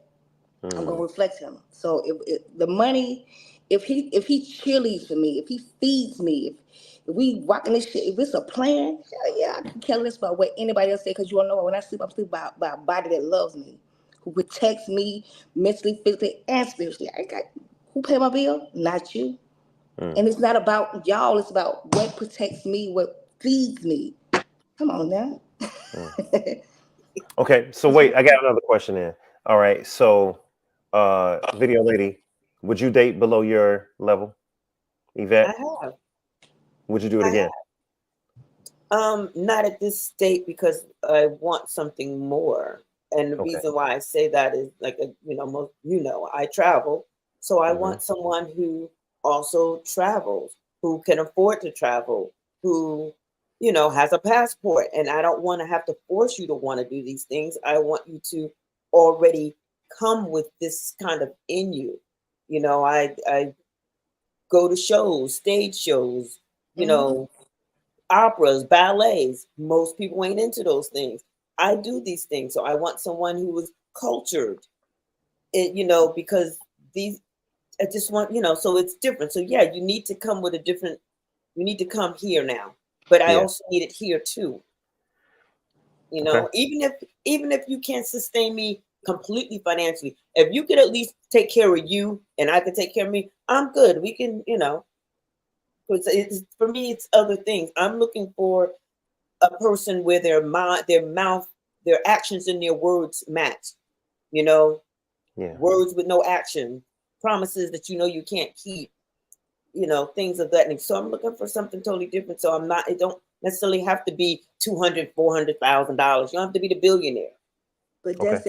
I'm gonna reflect him. So if the money, if he cheerleads for me, if he feeds me, if we rocking this shit, if it's a plan, hell yeah, I can care less about what anybody else say. Because you don't know, when I sleep, I'm sleeping by a body that loves me, who protects me mentally, physically, and spiritually. Who pay my bill? Not you. And it's not about y'all. It's about what protects me, what feeds me. Come on now. Okay, so wait, I got another question in. All right, so video lady, would you date below your level? Yvette? I have. Would you do it again? Not at this state, because I want something more. And the reason why I say that is, like, I travel. So I want someone who also travels, who can afford to travel, who, has a passport. And I don't want to have to force you to want to do these things. I want you to already come with this kind of in you. I go to shows, stage shows, operas, ballets. Most people ain't into those things. I do these things. So I want someone who is cultured, because I just want, so it's different. So yeah, you need to come with you need to come here now, but I also need it here too. Even if you can't sustain me completely financially, if you could at least take care of you and I could take care of me, I'm good. We can, for me, it's other things. I'm looking for a person where their mouth, their actions and their words match. Words with no action, promises that you can't keep, things of that nature. So I'm looking for something totally different. So it don't necessarily have to be $200,000, $400,000. You don't have to be the billionaire. But does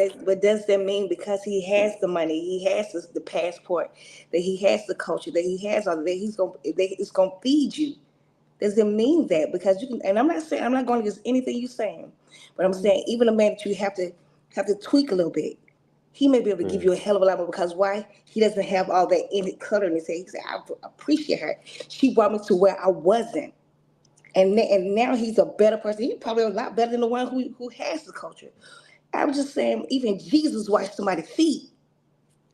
that mean because he has the money, he has the passport, that he has the culture, that he has all that it's gonna feed you? Does it mean that? Because you can, and I'm not going against anything you're saying, but I'm saying even a man that you have to tweak a little bit, he may be able to give you a hell of a lot more, because why? He doesn't have all that in it clutter in his head. He said, I appreciate her. She brought me to where I wasn't. And now he's a better person. He's probably a lot better than the one who has the culture. I'm just saying, even Jesus washed somebody's feet.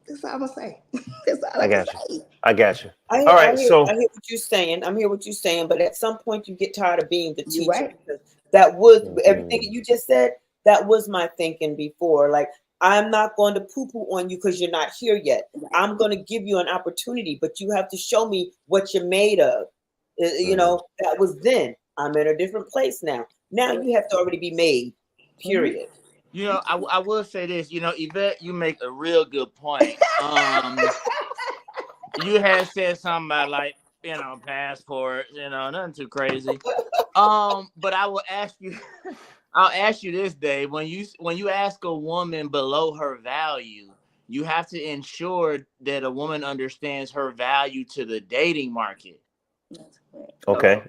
That's all I'm gonna say. That's all I can say. I got you. I hear what you're saying. I'm hearing what you're saying, but at some point you get tired of being the teacher. Right. That was everything you just said. That was my thinking before. Like, I'm not going to poo-poo on you because you're not here yet. Right. I'm going to give you an opportunity, but you have to show me what you're made of. That was then. I'm in a different place now. Now you have to already be made. Period. I will say this. Yvette, you make a real good point. You had said something about passport. Nothing too crazy. But I will ask you. I'll ask you this, Dave. When you ask a woman below her value, you have to ensure that a woman understands her value to the dating market. Okay.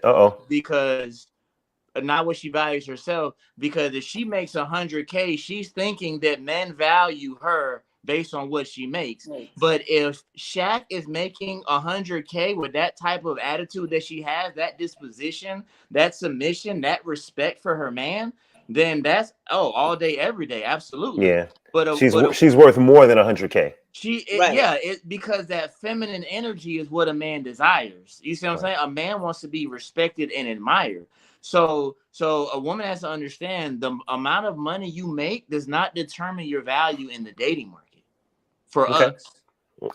Because not what she values herself. Because if she makes $100K, she's thinking that men value her based on what she makes. But if Shaq is making $100K with that type of attitude that she has, that disposition, that submission, that respect for her man, then that's all day, every day, absolutely. Yeah, But she's worth more than 100K. Because that feminine energy is what a man desires. You see what I'm saying? A man wants to be respected and admired. So a woman has to understand the amount of money you make does not determine your value in the dating market. For us,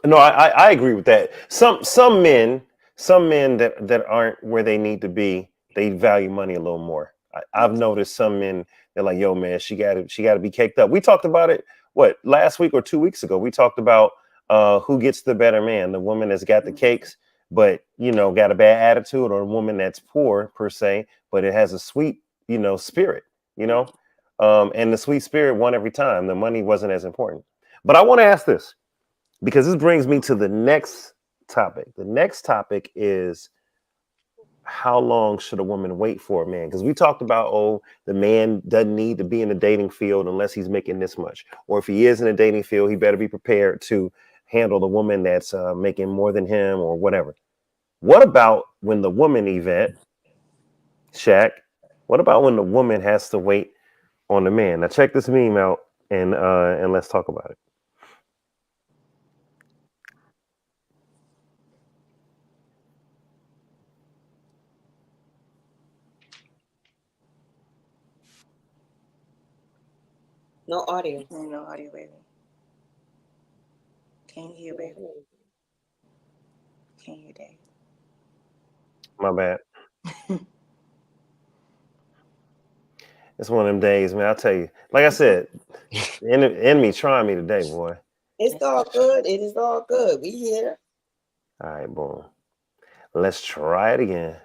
no, I agree with that. Some men that aren't where they need to be, they value money a little more. I've noticed some men, they're like, yo, man, she got to be caked up. We talked about it last week or 2 weeks ago. We talked about who gets the better man, the woman that's got the cakes but got a bad attitude, or a woman that's poor per se, but it has a sweet spirit, and the sweet spirit won every time. The money wasn't as important. But I want to ask this, because this brings me to the next topic. The next topic is, how long should a woman wait for a man? Because we talked about, the man doesn't need to be in the dating field unless he's making this much. Or if he is in a dating field, he better be prepared to handle the woman that's making more than him or whatever. What about when the woman, Yvette, Shaq, what about when the woman has to wait on the man? Now check this meme out and let's talk about it. No audio. No audio, baby. Can't hear, baby. Can't hear, Dave. My bad. It's one of them days, man. I'll tell you. Like I said, the enemy trying me today, boy. It's all good. It is all good. We here. All right, boom. Let's try it again.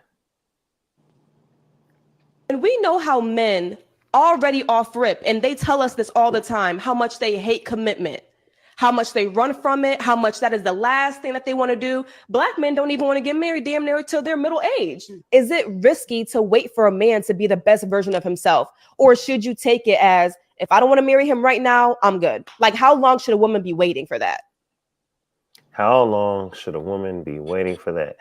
And we know how men already off rip, and they tell us this all the time, how much they hate commitment, how much they run from it, how much that is the last thing that they want to do. Black men don't even want to get married damn near till their middle age. Is it risky to wait for a man to be the best version of himself? Or should you take it as, if I don't want to marry him right now, I'm good? Like, how long should a woman be waiting for that? How long should a woman be waiting for that?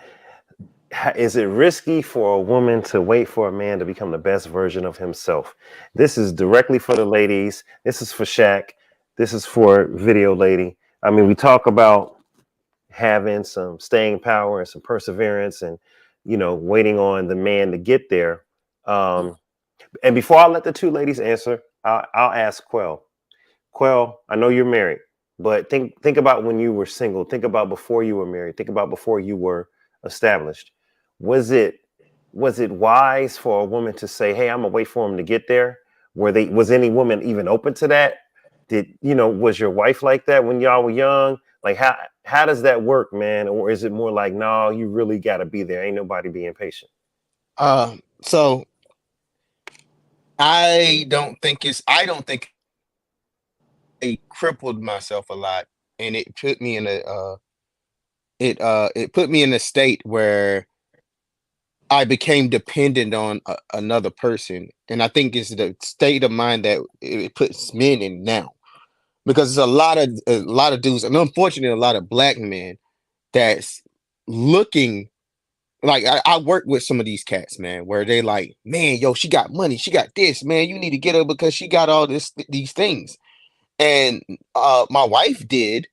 Is it risky for a woman to wait for a man to become the best version of himself? This is directly for the ladies. This is for Shaq. This is for Video Lady. I mean, we talk about having some staying power and some perseverance and, waiting on the man to get there. And before I let the two ladies answer, I'll ask Quell. Quell, I know you're married, but think about when you were single. Think about before you were married. Think about before you were established. Was it wise for a woman to say, hey, I'm gonna wait for him to get there? Was any woman even open to that? Was your wife like that when y'all were young? Like, how does that work, man? Or is it more like, no, you really got to be there? Ain't nobody being patient. So I don't think it crippled myself a lot, and it put me in a state where I became dependent on another person. And I think it's the state of mind that it puts men in now, because there's a lot of dudes, and unfortunately a lot of black men that's looking like, I work with some of these cats, man, where they like, man, yo, she got money, she got this, man, you need to get her because she got all these things. And my wife did,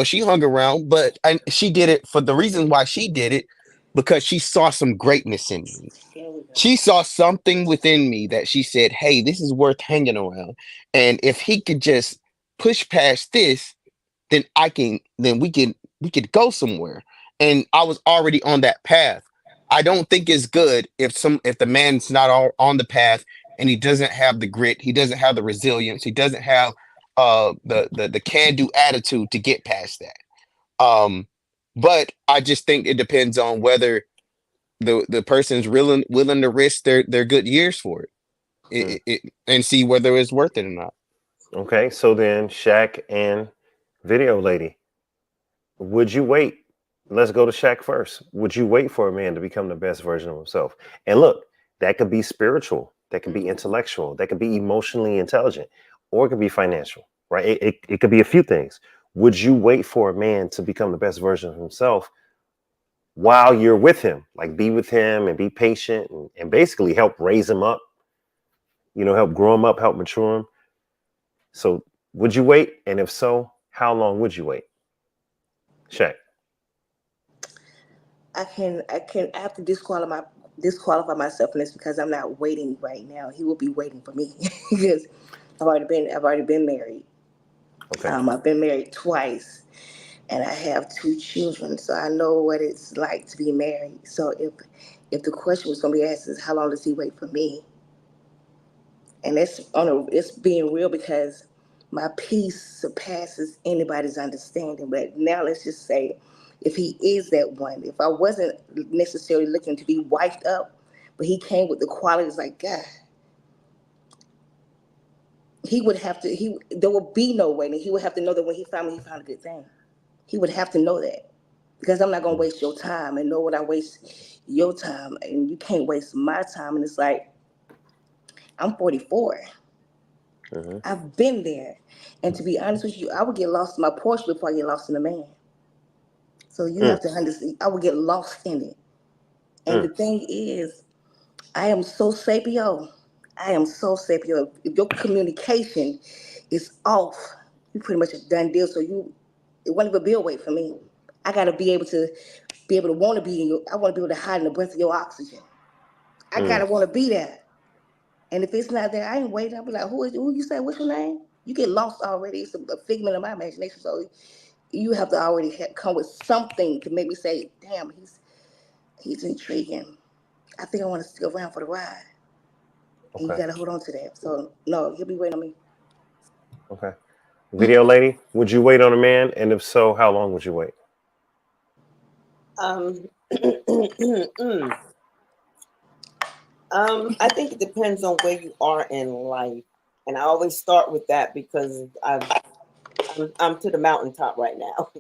she hung around, but she did it for the reason why she did it, because she saw some greatness in me. She saw something within me that she said, hey, this is worth hanging around. And if he could just push past this, then we could go somewhere. And I was already on that path. I don't think it's good if the man's not on the path and he doesn't have the grit, he doesn't have the resilience, he doesn't have the can-do attitude to get past that. But I just think it depends on whether the person's willing to risk their good years for it, and see whether it's worth it or not. Okay, so then Shaq and Video Lady, would you wait? Let's go to Shaq first. Would you wait for a man to become the best version of himself? And look, that could be spiritual, that could be intellectual, that could be emotionally intelligent, or it could be financial. right? It could be a few things. Would you wait for a man to become the best version of himself while you're with him? Like, be with him and be patient and basically help raise him up, help grow him up, help mature him. So would you wait? And if so, how long would you wait? Shaq. I have to disqualify myself from this because I'm not waiting right now. He will be waiting for me because I've already been married. Okay. I've been married twice, and I have 2 children, so I know what it's like to be married. So if the question was going to be asked is how long does he wait for me, and it's being real because my peace surpasses anybody's understanding. But now let's just say, if he is that one, if I wasn't necessarily looking to be wifed up, but he came with the qualities like God, he would have to. There would be no waiting. He would have to know that when he found me, he found a good thing. He would have to know that because I'm not gonna waste your time, and nor would I waste your time, and you can't waste my time. And it's like, I'm 44. Mm-hmm. I've been there. And to be honest with you, I would get lost in my Porsche before I get lost in a man. So you have to understand, I would get lost in it. And the thing is, I am so sapio. If your communication is off, you pretty much a done deal. So it won't even be a wait for me. I got to be able to want to be in I want to be able to hide in the breath of your oxygen. I got to want to be there. And if it's not there, I ain't waiting. I'll be like, who you say, what's your name? You get lost already. It's a figment of my imagination. So you have to already come with something to make me say, damn, he's intriguing. I think I want to stick around for the ride. Okay. And you got to hold on to that. So, no, he'll be waiting on me. Okay. Video lady, would you wait on a man? And if so, how long would you wait? I think it depends on where you are in life, and I always start with that because I'm to the mountaintop right now.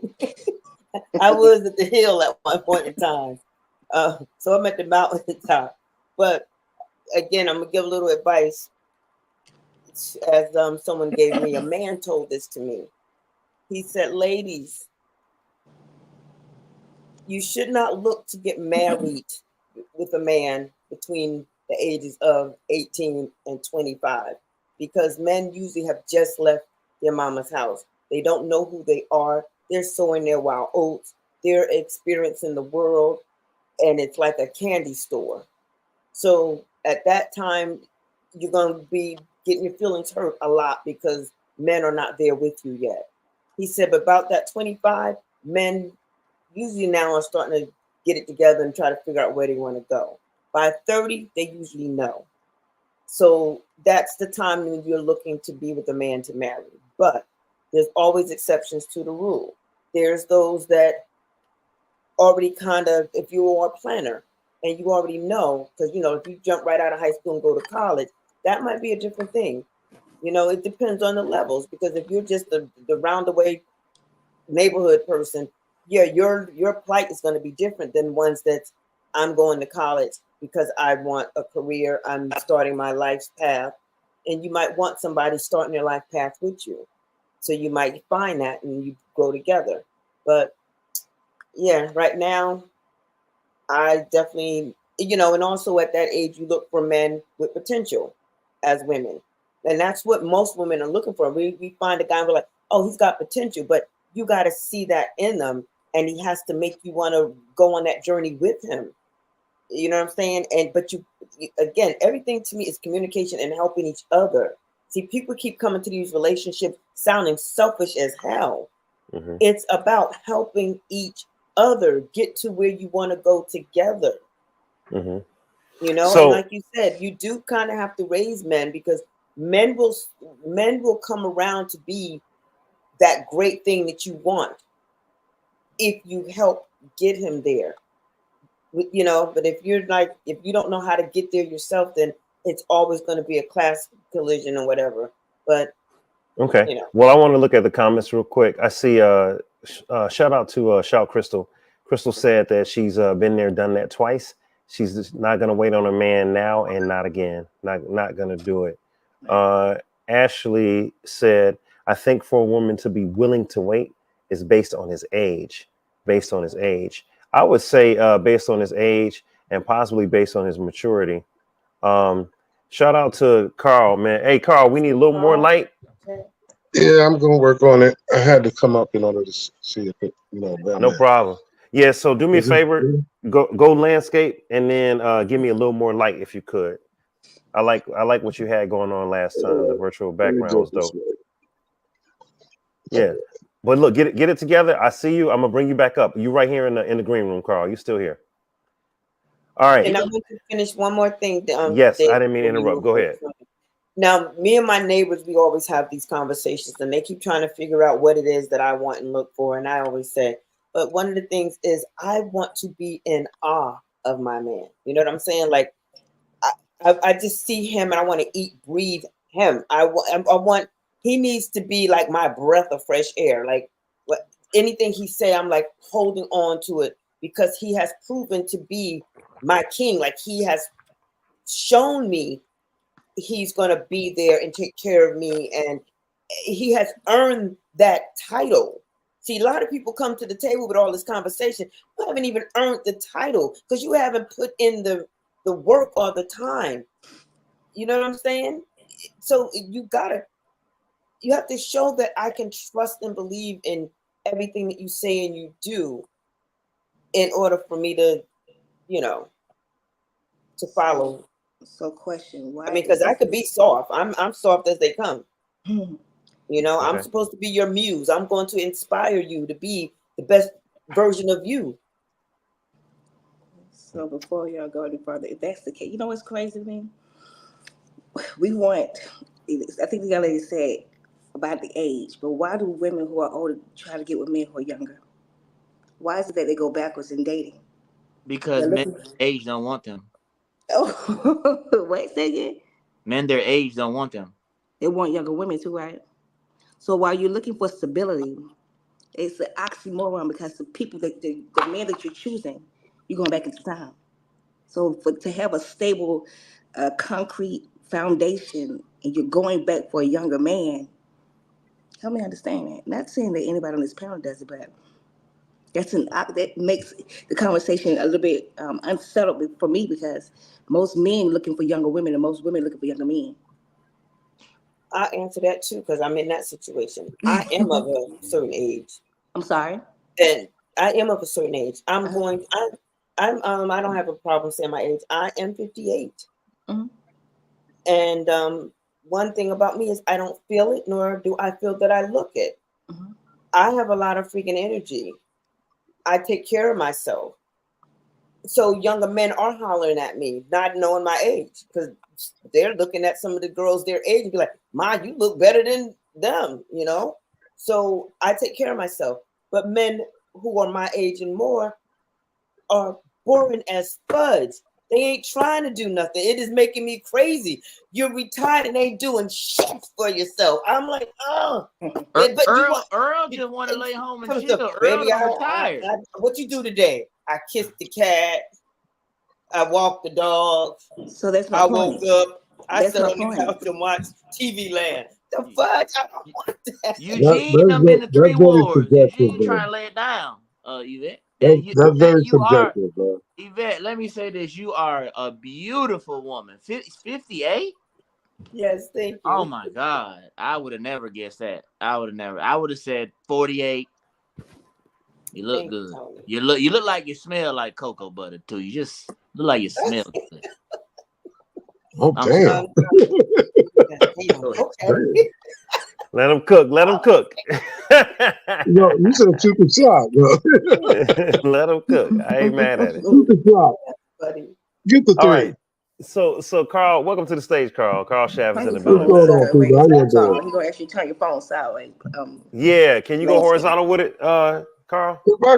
I was at the hill at one point in time, so I'm at the mountaintop. But again, I'm gonna give a little advice. As someone gave me, a man told this to me. He said, "Ladies, you should not look to get married with a man between the ages of 18 and 25 because men usually have just left their mama's house. They don't know who they are. They're sowing their wild oats. They're experiencing the world, and it's like a candy store. So at that time, you're going to be getting your feelings hurt a lot because men are not there with you yet." He said, but about that 25, men usually now are starting to get it together and try to figure out where they want to go. By 30, they usually know. So that's the time when you're looking to be with a man to marry. But there's always exceptions to the rule. There's those that already kind of, if you are a planner and you already know, because, if you jump right out of high school and go to college, that might be a different thing. It depends on the levels, because if you're just the roundaway neighborhood person, yeah, your plight is going to be different than ones that I'm going to college because I want a career. I'm starting my life's path, and you might want somebody starting their life path with you. So you might find that and you grow together. But yeah, right now, I definitely, and also at that age, you look for men with potential as women. And that's what most women are looking for. We find a guy and we're like, oh, he's got potential, but you got to see that in them. And he has to make you want to go on that journey with him. You know what I'm saying? But again, everything to me is communication and helping each other. See, people keep coming to these relationships sounding selfish as hell. Mm-hmm. It's about helping each other get to where you want to go together. Mm-hmm. So, and like you said, you do kind of have to raise men, because men will come around to be that great thing that you want if you help get him there. But if you don't know how to get there yourself, then it's always going to be a class collision or whatever. But okay, well, I want to look at the comments real quick. I see shout out to Shout Crystal. Crystal said that she's been there, done that twice. She's just not going to wait on a man now and not again. Not going to do it. Ashley said, I think for a woman to be willing to wait is based on his age. Based on his age, I would say based on his age and possibly based on his maturity. Shout out to Carl, man. Hey, Carl, we need a little more light. Yeah, I'm gonna work on it. I had to come up in order to see if it, No problem. Yeah, so do me a favor, go landscape, and then give me a little more light if you could. I like what you had going on last time. The virtual background was dope. Yeah, but look, get it together. I see you. I'm gonna bring you back up. You right here in the green room, Carl. You still here? All right. And I'm going to finish one more thing. Yes, I didn't mean to interrupt. Go ahead. Now, me and my neighbors, we always have these conversations, and they keep trying to figure out what it is that I want and look for. And I always say, but one of the things is I want to be in awe of my man. You know what I'm saying? Like, I just see him, and I want to eat, breathe him. I want. He needs to be like my breath of fresh air. Like anything he say, I'm like holding on to it because he has proven to be my king. Like he has shown me he's going to be there and take care of me. And he has earned that title. See, a lot of people come to the table with all this conversation. You haven't even earned the title because you haven't put in the work all the time. You know what I'm saying? So you have to show that I can trust and believe in everything that you say and you do in order for me to, to follow. So question, why? I mean, because I could be soft. I'm soft as they come. Okay. I'm supposed to be your muse. I'm going to inspire you to be the best version of you. So before y'all go any further, if that's the case, you know what's crazy to me? We want, I think the young lady said about the age, but why do women who are older try to get with men who are younger? Why is it that they go backwards in dating? Because men their age don't want them. Oh, wait a second. Men their age don't want them. They want younger women too, right? So while you're looking for stability, it's an oxymoron because the people that the men that you're choosing, you're going back into time. So to have a stable, concrete foundation, and you're going back for a younger man, help me understand that. Not saying that anybody on this panel does it, but that makes the conversation a little bit unsettled for me because most men looking for younger women and most women looking for younger men. I answer that too because I'm in that situation. I am of a certain age. I'm sorry. And I am of a certain age. I don't have a problem saying my age. I am 58. Mm-hmm. And one thing about me is I don't feel it, nor do I feel that I look it. Mm-hmm. I have a lot of freaking energy. I take care of myself. So younger men are hollering at me, not knowing my age, because they're looking at some of the girls their age and be like, "Ma, you look better than them," So I take care of myself. But men who are my age and more are boring as fudge. They ain't trying to do nothing. It is making me crazy. You're retired and ain't doing shit for yourself. I'm like, oh. Earl just want to lay home and chill. Baby, I'm retired. What you do today? I kissed the cat. I walked the dog. So that's my I point. woke up. I That's sat my on the point. couch and watched TV Land. The fudge? I don't want that. Eugene, I'm in the 3 wars. Eugene trying to lay it down. Yvette. That's very subjective, bro. Yvette, let me say this. You are a beautiful woman. 58? Yes, thank you. Oh my God. I would have never guessed that. I would have said 48. You look Thank good. You, You look like you smell like cocoa butter too. You just look like you smell good. Oh, damn. Okay. Let him cook. Let him cook. You should have took the shot, bro. Let him cook. I ain't mad at it. Took the shot. Buddy. Get the 3. All right. So Carl, welcome to the stage, Carl. Carl Shav is in the What's building. going on, people? How you doing? You're gonna actually turn your phone sideways. Yeah, can you go horizontal with it, Carl? If I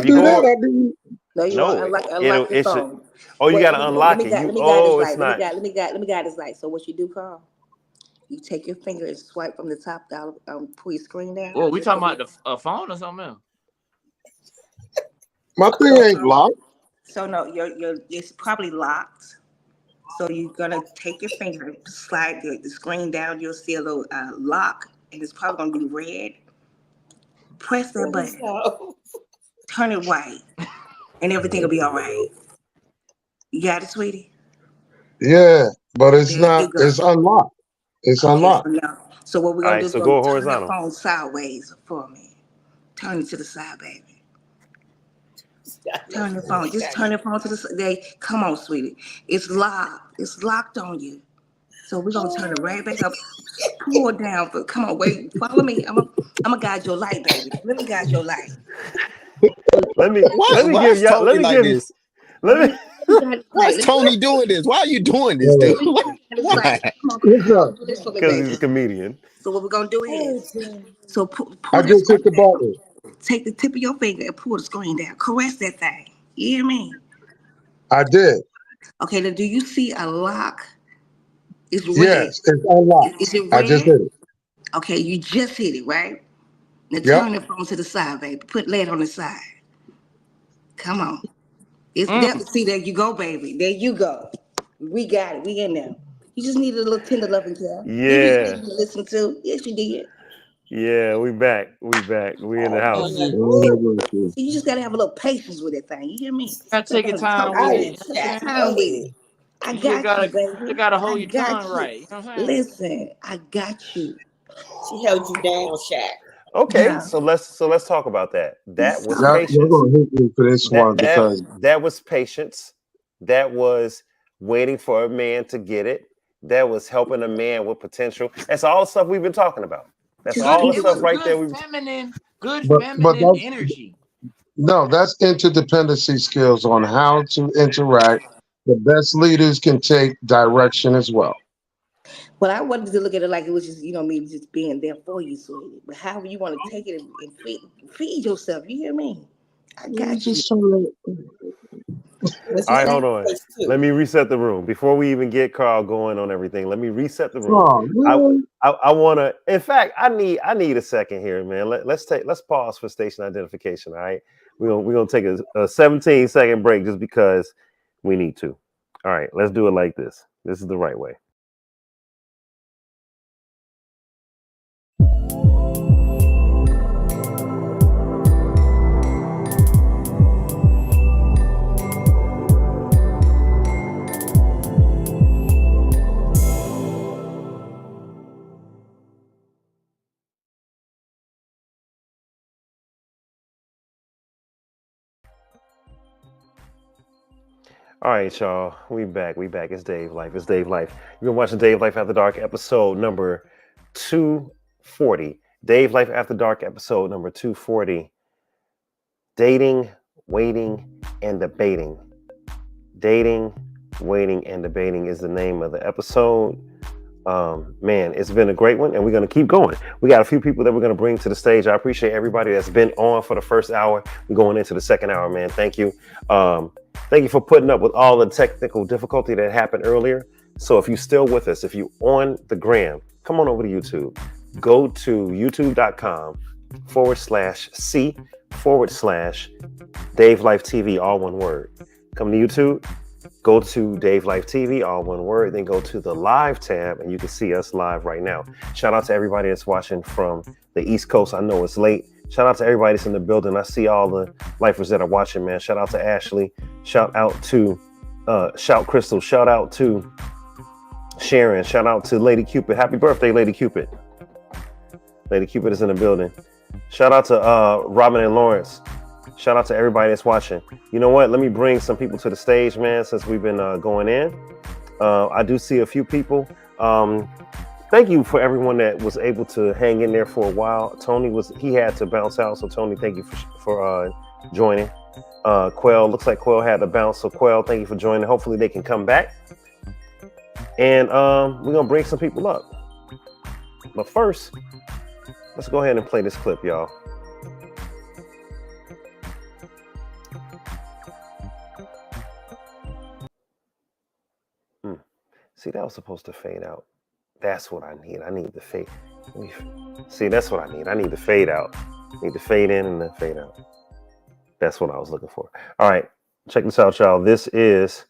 do that, I do. No, you want to unlock your phone. Oh, you got to unlock it. It's not. Let me guide this light. So what you do, Carl? You take your finger and swipe from the top down, pull your screen down. Oh, we talking about a phone or something else? My thing ain't locked. So no, it's probably locked. So you're gonna take your finger, slide the screen down. You'll see a little lock, and it's probably gonna be red. Press that button, turn it white, and everything will be all right. You got it, sweetie? Yeah, but it's There not. you go. It's unlocked. It's Okay, unlocked. so now, so what we're All gonna right, do is so we're go gonna turn that horizontal. phone sideways for me. Turn it to the side, baby. Turn the phone. Just turn the phone to the side. Come on, sweetie. It's locked. It's locked on you. So we're gonna turn it right back up. Pull it down. Come on, wait. Follow me. I'm gonna guide your light, baby. Let me guide your light. Let me Why give is y'all. Tony like this? Let me. Why is Tony doing this? Why are you doing this, dude? Why? Come on, What's up? do this for me, Because he's baby. a comedian. So what we're gonna do is, so pull I that just hit the screen down. button. Take the tip of your finger and pull the screen down. Caress that thing. You hear me? I did. Okay, now do you see a lock? It's red. Yes, it's unlocked. Is it I just red? hit it. Okay, you just hit it, right? Now Yep. turn the phone to the side, baby. Put lead on the side. Come on. It's there. See, there you go, baby. There you go. We got it. We in there. You just needed a little tender loving care. Yeah. You listen to. Yes, you did. Yeah, we back. We back. We in the house. See, you just gotta have a little patience with that thing. You hear me? Gotta take your time with it. Take your time with it. I You got you, baby. you gotta hold I your got tongue you. right. You know what I'm saying? Listen, I got you. She held you down, Shaq. Okay, Yeah. so let's talk about that. That was You're patience. gonna hit me for this one because That was patience. That was waiting for a man to get it. That was helping a man with potential. That's all the stuff we've been talking about. That's all the It stuff was right there. good feminine but that's, energy. no, that's interdependency skills on how to interact. The best leaders can take direction as well. Well, I wanted to look at it like it was just, me just being there for you, sweetie. But however you want to take it and feed yourself, you hear me? I got you. Was All right, his hold on. face too. Let me reset the room before we even get Carl going on everything. Let me reset the room. Oh, really? I want to. In fact, I need a second here, man. Let's pause for station identification. All right, we're gonna take a 17-second break just because we need to. All right, let's do it like this. This is the right way. All right, y'all. We back. It's Dave Life. You've been watching Dave Life After Dark episode number 240. Dave Life After Dark episode number 240. Dating, waiting, and debating. Dating, waiting, and debating is the name of the episode. Man, it's been a great one, and we're going to keep going. We got a few people that we're going to bring to the stage. I appreciate everybody that's been on for the first hour. We're going into the second hour, man. Thank you. Thank you for putting up with all the technical difficulty that happened earlier. So if you're still with us, if you're on the gram, come on over to YouTube. Go to youtube.com/C/Dave Life TV, all one word. Come to YouTube. Go to Dave Life TV, all one word, then go to the live tab and you can see us live right now. Shout out to everybody that's watching from the East Coast. I know it's late. Shout out to everybody that's in the building. I see all the lifers that are watching, man. Shout out to Ashley. Shout out to Shout Crystal. Shout out to Sharon. Shout out to Lady Cupid. Happy birthday, Lady Cupid. Lady Cupid is in the building. Shout out to Robin and Lawrence. Shout out to everybody that's watching. You know what? Let me bring some people to the stage, man, since we've been going in. I do see a few people. Thank you for everyone that was able to hang in there for a while. Tony he had to bounce out. So Tony, thank you for joining. Quell, looks like Quell had to bounce. So Quell, thank you for joining. Hopefully they can come back. And we're going to bring some people up. But first, let's go ahead and play this clip, y'all. See, that was supposed to fade out. That's what I need. I need the fade. See, that's what I need. I need the fade out. I need the fade in and the fade out. That's what I was looking for. All right, check this out, y'all. This is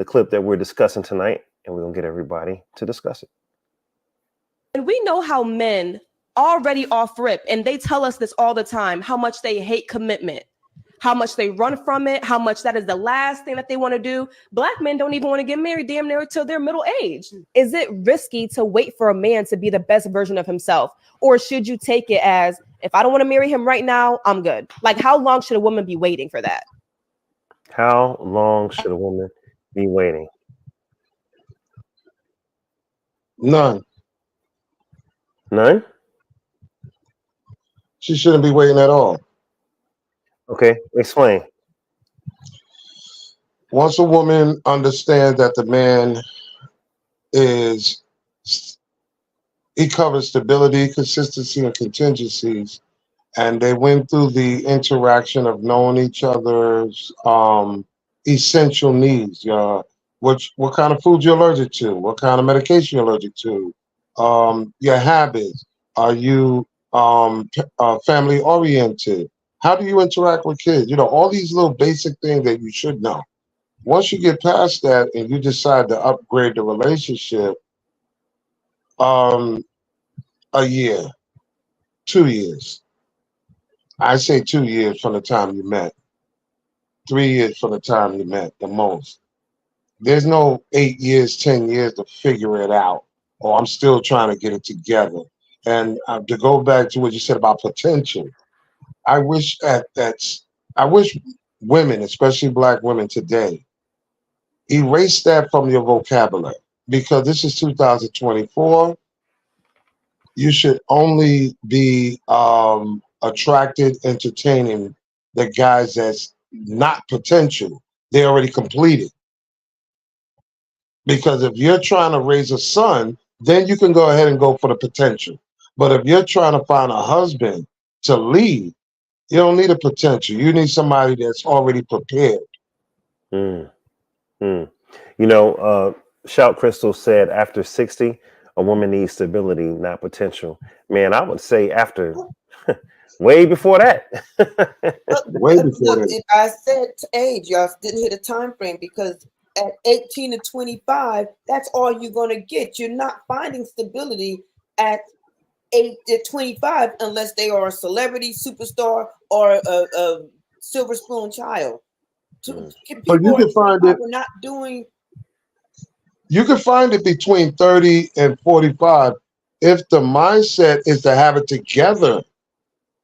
the clip that we're discussing tonight, and we're gonna get everybody to discuss it. And we know how men already off rip, and they tell us this all the time, how much they hate commitment, how much they run from it, how much that is the last thing that they want to do. Black men don't even want to get married damn near till their middle age. Is it risky to wait for a man to be the best version of himself? Or should you take it as, if I don't want to marry him right now, I'm good? Like, how long should a woman be waiting for that? How long should a woman be waiting? None. None? She shouldn't be waiting at all. Okay, explain. Once a woman understands that the man he covers stability, consistency, and contingencies, and they went through the interaction of knowing each other's essential needs. What kind of food you're allergic to, what kind of medication you're allergic to, your habits. Are you family oriented? How do you interact with kids? You know, all these little basic things that you should know. Once you get past that and you decide to upgrade the relationship, a year, 2 years. I say 2 years from the time you met. 3 years from the time you met, the most. There's no 8 years, 10 years to figure it out. Or I'm still trying to get it together. And to go back to what you said about potential, I wish women, especially Black women today, erase that from your vocabulary, because this is 2024. You should only be attracted, entertaining the guys that's not potential. They already completed. Because if you're trying to raise a son, then you can go ahead and go for the potential. But if you're trying to find a husband to lead, you don't need a potential. You need somebody that's already prepared. You know, Shout Crystal said after 60, a woman needs stability, not potential. Man, I would say after, way before that. Way before that. I said age, y'all didn't hit a time frame, because at 18 to 25, that's all you're going to get. You're not finding stability at 8 to 25 unless they are a celebrity, superstar, or a silver spoon child. But you can find it. We're not doing. You can find it between 30 and 45 if the mindset is to have it together.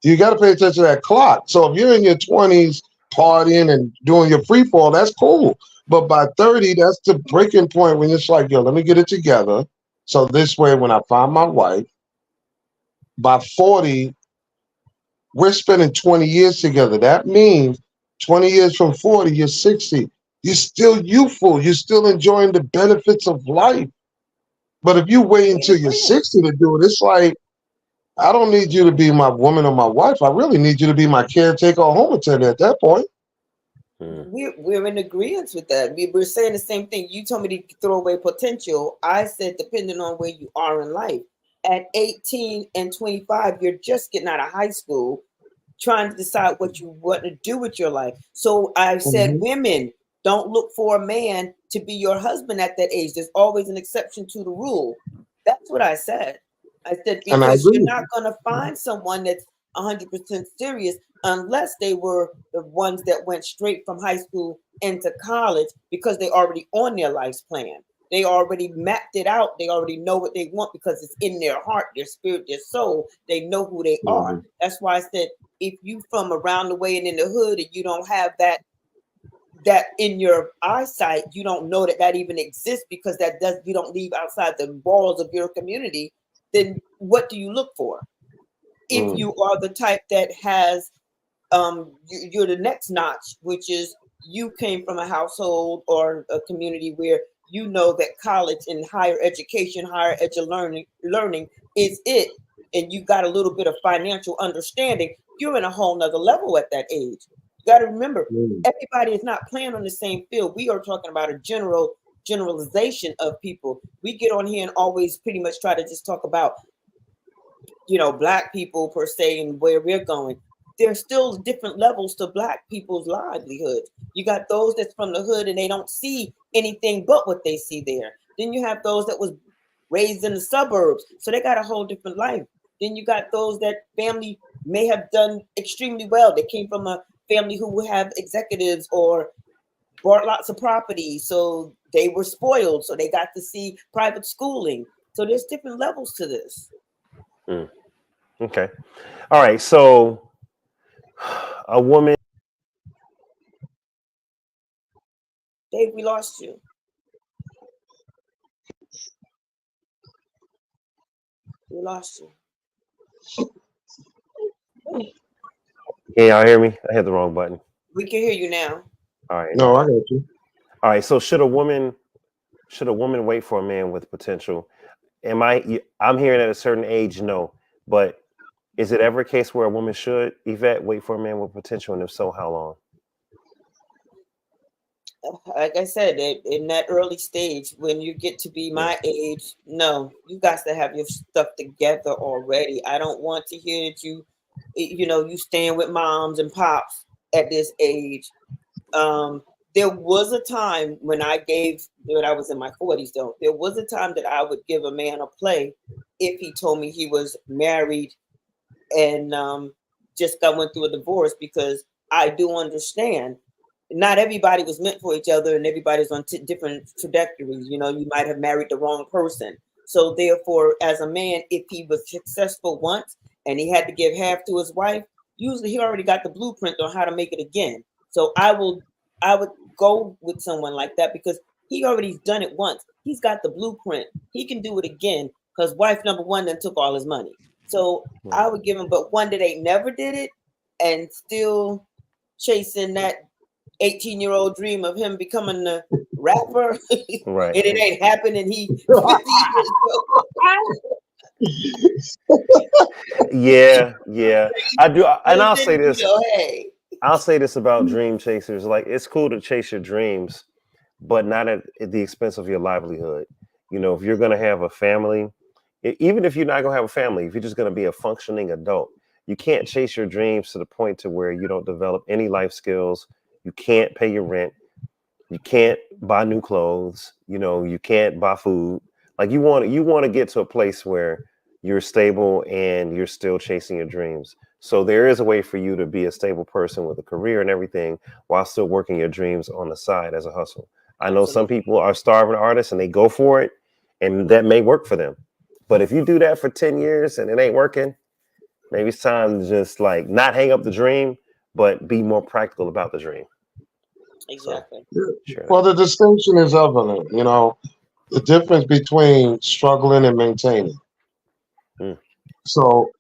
You got to pay attention to that clock. So if you're in your 20s partying and doing your free fall, that's cool. But by 30, that's the breaking point when it's like, yo, let me get it together. So this way, when I find my wife, by 40, we're spending 20 years together. That means 20 years from 40, you're 60. You're still youthful. You're still enjoying the benefits of life. But if you wait until you're 60 to do it, it's like, I don't need you to be my woman or my wife. I really need you to be my caretaker or home attendant at that point. We're in agreement with that. We're saying the same thing. You told me to throw away potential. I said, depending on where you are in life. At 18 and 25, you're just getting out of high school, trying to decide what you want to do with your life. So I said, women, don't look for a man to be your husband at that age. There's always an exception to the rule. That's what I said. I said, because you're not going to find someone that's 100% serious unless they were the ones that went straight from high school into college, because they already on their life's plan. They already mapped it out. They already know what they want because it's in their heart, their spirit, their soul. They know who they are. That's why I said, if you from around the way and in the hood and you don't have that in your eyesight, you don't know that even exists, because you don't leave outside the walls of your community, then what do you look for? If you are the type that has, you're the next notch, which is you came from a household or a community where you know that college and higher education, learning is it, and you got a little bit of financial understanding, you're in a whole nother level at that age. You got to remember, everybody is not playing on the same field. We are talking about a generalization of people. We get on here and always pretty much try to just talk about, Black people per se and where we're going. There's still different levels to Black people's livelihood. You got those that's from the hood and they don't see anything but what they see there. Then you have those that was raised in the suburbs, so they got a whole different life. Then you got those that family may have done extremely well. They came from a family who would have executives or bought lots of property, so they were spoiled, so they got to see private schooling. So there's different levels to this. Okay. All right. So a woman. Dave, we lost you. We lost you. Can y'all hear me? I hit the wrong button. We can hear you now. All right. No, I got you. All right. So should a woman wait for a man with potential? I'm hearing at a certain age, no. But is it ever a case where a woman should, Yvette, wait for a man with potential? And if so, how long? Like I said, in that early stage, when you get to be my age, no, you got to have your stuff together already. I don't want to hear that you staying with moms and pops at this age. There was a time when I was in my 40s, though. There was a time that I would give a man a play if he told me he was married and just went through a divorce, because I do understand not everybody was meant for each other and everybody's on different trajectories. You might have married the wrong person. So therefore, as a man, if he was successful once and he had to give half to his wife, usually he already got the blueprint on how to make it again. So I would go with someone like that because he already done it once. He's got the blueprint. He can do it again because wife number one then took all his money. So I would give him, but one that ain't never did it and still chasing that 18-year-old dream of him becoming a rapper, Right? And it ain't happening. He 50 years ago. Yeah. I do, and I'll say this. Hey. I'll say this about dream chasers: like, it's cool to chase your dreams, but not at the expense of your livelihood. If you're gonna have a family, even if you're not gonna have a family, if you're just gonna be a functioning adult, you can't chase your dreams to the point to where you don't develop any life skills. You can't pay your rent. You can't buy new clothes. You can't buy food. Like, you want to get to a place where you're stable and you're still chasing your dreams. So there is a way for you to be a stable person with a career and everything while still working your dreams on the side as a hustle. I know some people are starving artists and they go for it, and that may work for them. But if you do that for 10 years and it ain't working, maybe it's time to just not hang up the dream, but be more practical about the dream. Exactly. So, sure. Well, the distinction is evident. The difference between struggling and maintaining. So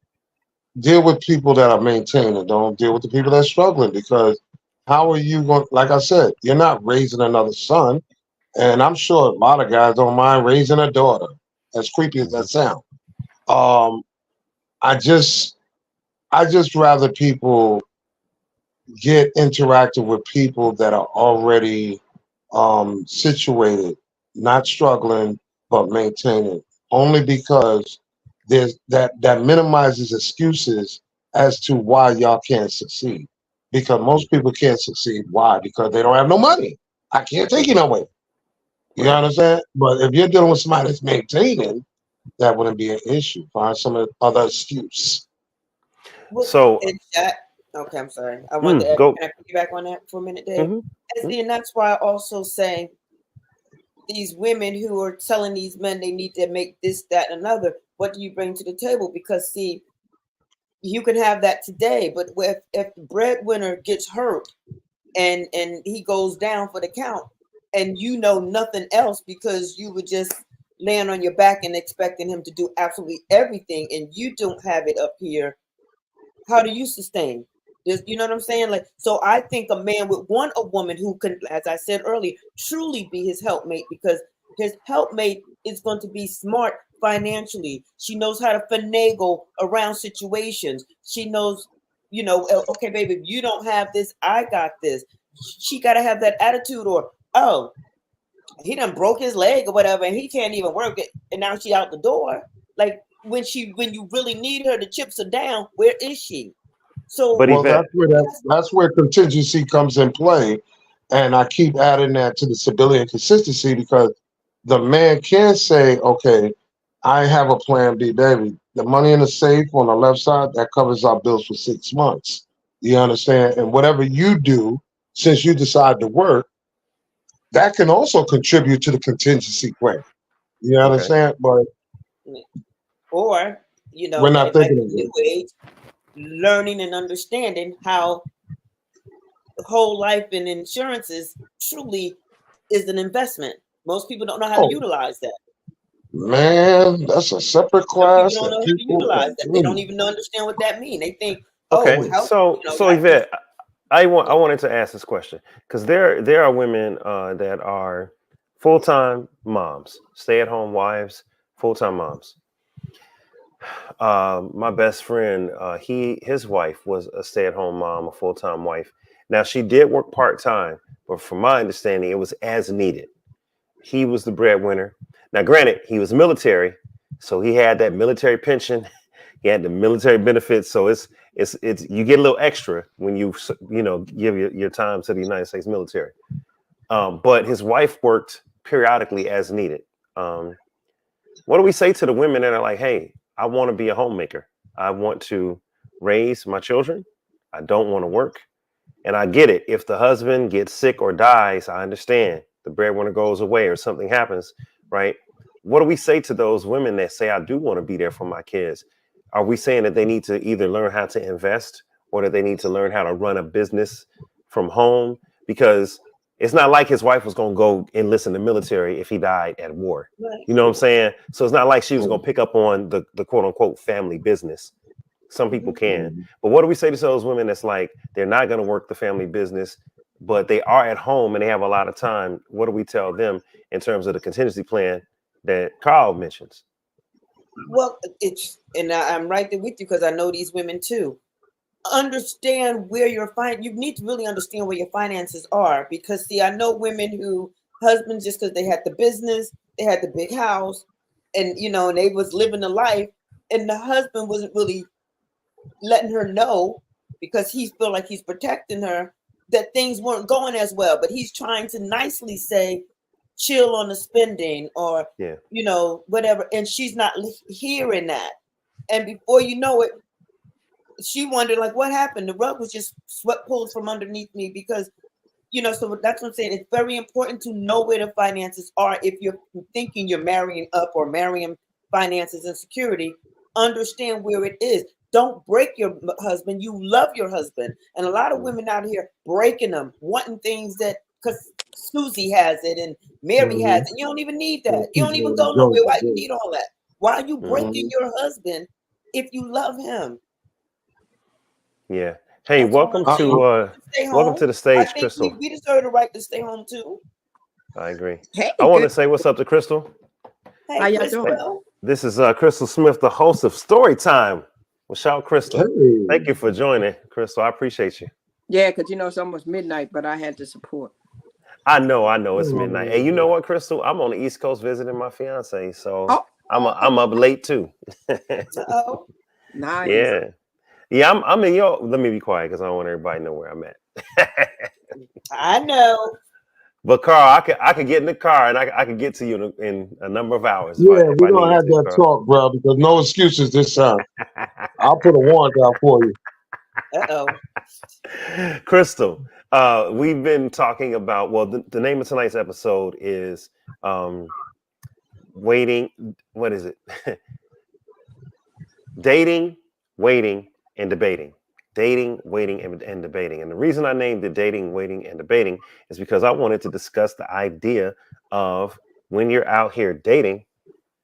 deal with people that are maintaining. Don't deal with the people that are struggling, because how are you going? Like I said, you're not raising another son, and I'm sure a lot of guys don't mind raising a daughter. As creepy as that sounds. I just rather people get interactive with people that are already situated, not struggling, but maintaining. Only because there's that minimizes excuses as to why y'all can't succeed. Because most people can't succeed. Why? Because they don't have no money. I can't take you nowhere. You understand? But if you're dealing with somebody that's maintaining, that wouldn't be an issue. Find some other excuse. So, okay, I'm sorry. I want to go. Can I put you back on that for a minute, Dave? And that's why I also say these women who are telling these men they need to make this, that, and another, what do you bring to the table? Because see, you can have that today, but if the breadwinner gets hurt and he goes down for the count, and nothing else because you were just laying on your back and expecting him to do absolutely everything, and you don't have it up here, how do you sustain? You know what I'm saying? So I think a man would want a woman who can, as I said earlier, truly be his helpmate, because his helpmate is going to be smart financially. She knows how to finagle around situations. She knows, okay, baby, if you don't have this, I got this. She got to have that attitude, or, oh, he done broke his leg or whatever, and he can't even work it, and now she out the door. Like, when you really need her, the chips are down. Where is she? So, well, that's where contingency comes in play, And I keep adding that to the stability and consistency because the man can say, okay, I have a plan B, baby. The money in the safe on the left side, that covers our bills for 6 months. You understand? And whatever you do, since you decide to work, that can also contribute to the contingency plan. You Okay. understand? But Or, we're not it might thinking be of new age, learning and understanding how whole life and insurances truly is an investment. Most people don't know how to Oh, utilize that. man, that's a separate Some people class don't that know how to people. utilize that. They don't even understand what that means. They think, Okay. how So life is- Yvette, I wanted to ask this question because there are women that are full-time moms, stay-at-home wives, full-time moms. My best friend, his wife was a stay-at-home mom, a full-time wife. Now she did work part-time, but from my understanding, it was as needed. He was the breadwinner. Now, granted, he was military, so he had that military pension. He had the military benefits, so it's you get a little extra when you give your time to the United States military. But his wife worked periodically as needed. What do we say to the women that are like, hey, I want to be a homemaker. I want to raise my children. I don't want to work. And I get it. If the husband gets sick or dies, I understand. The breadwinner goes away or something happens, right? What do we say to those women that say, I do want to be there for my kids? Are we saying that they need to either learn how to invest or that they need to learn how to run a business from home? Because it's not like his wife was going to go enlist in the military if he died at war. Right. You know what I'm saying? So it's not like she was going to pick up on the quote unquote family business. Some people can. But what do we say to those women that's like, they're not going to work the family business, but they are at home and they have a lot of time? What do we tell them in terms of the contingency plan that Carl mentions? Well, I'm right there with you because I know these women too. Understand where you need to really understand where your finances are, because see, I know women who husbands, just because they had the business, they had the big house, and and they was living the life, and the husband wasn't really letting her know because he feel like he's protecting her, that things weren't going as well, but he's trying to nicely say chill on the spending or whatever, and she's not hearing that, and before you know it, she wondered like what happened. The rug was just pulled from underneath me because so that's what I'm saying. It's very important to know where the finances are. If you're thinking you're marrying up or marrying finances and security, understand where it is. Don't break your husband. You love your husband. And a lot of women out here breaking them, wanting things that because Susie has it and Mary has it. You don't even need that. You don't even go nowhere. Why you need all that? Why are you breaking your husband if you love him? Yeah. Hey, welcome to the stage, Crystal. We deserve the right to stay home too. I agree. Hey, I want to say what's up to Crystal. Hey, how y'all Crystal. doing? This is Crystal Smith, the host of Storytime with Shout Crystal. Hey. Thank you for joining, Crystal. I appreciate you. Yeah, because it's almost midnight, but I had to support. I know it's midnight. Hey, you know what, Crystal? I'm on the East Coast visiting my fiance, so I'm up late too. Oh, nice. Yeah. I'm in your. Let me be quiet because I don't want everybody to know where I'm at. I know. But Carl, I could get in the car and I could get to you in a number of hours. Yeah, we're gonna have that talk, bro, because no excuses this time. I'll put a warrant out for you. Crystal, we've been talking about, well, the name of tonight's episode is waiting. What is it? Dating, waiting, and debating. Dating, waiting, and debating. And the reason I named it Dating, Waiting, and Debating is because I wanted to discuss the idea of when you're out here dating,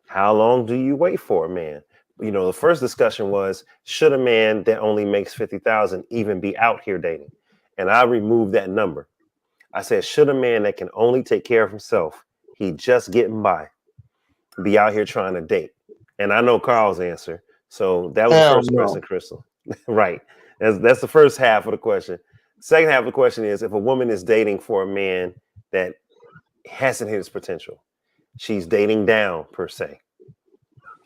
how long do you wait for a man? The first discussion was, should a man that only makes 50,000 even be out here dating? And I removed that number. I said, should a man that can only take care of himself, he just getting by, be out here trying to date? And I know Carl's answer. So that was the first question, Crystal. Right. That's the first half of the question. Second half of the question is, if a woman is dating for a man that hasn't hit his potential, she's dating down per se.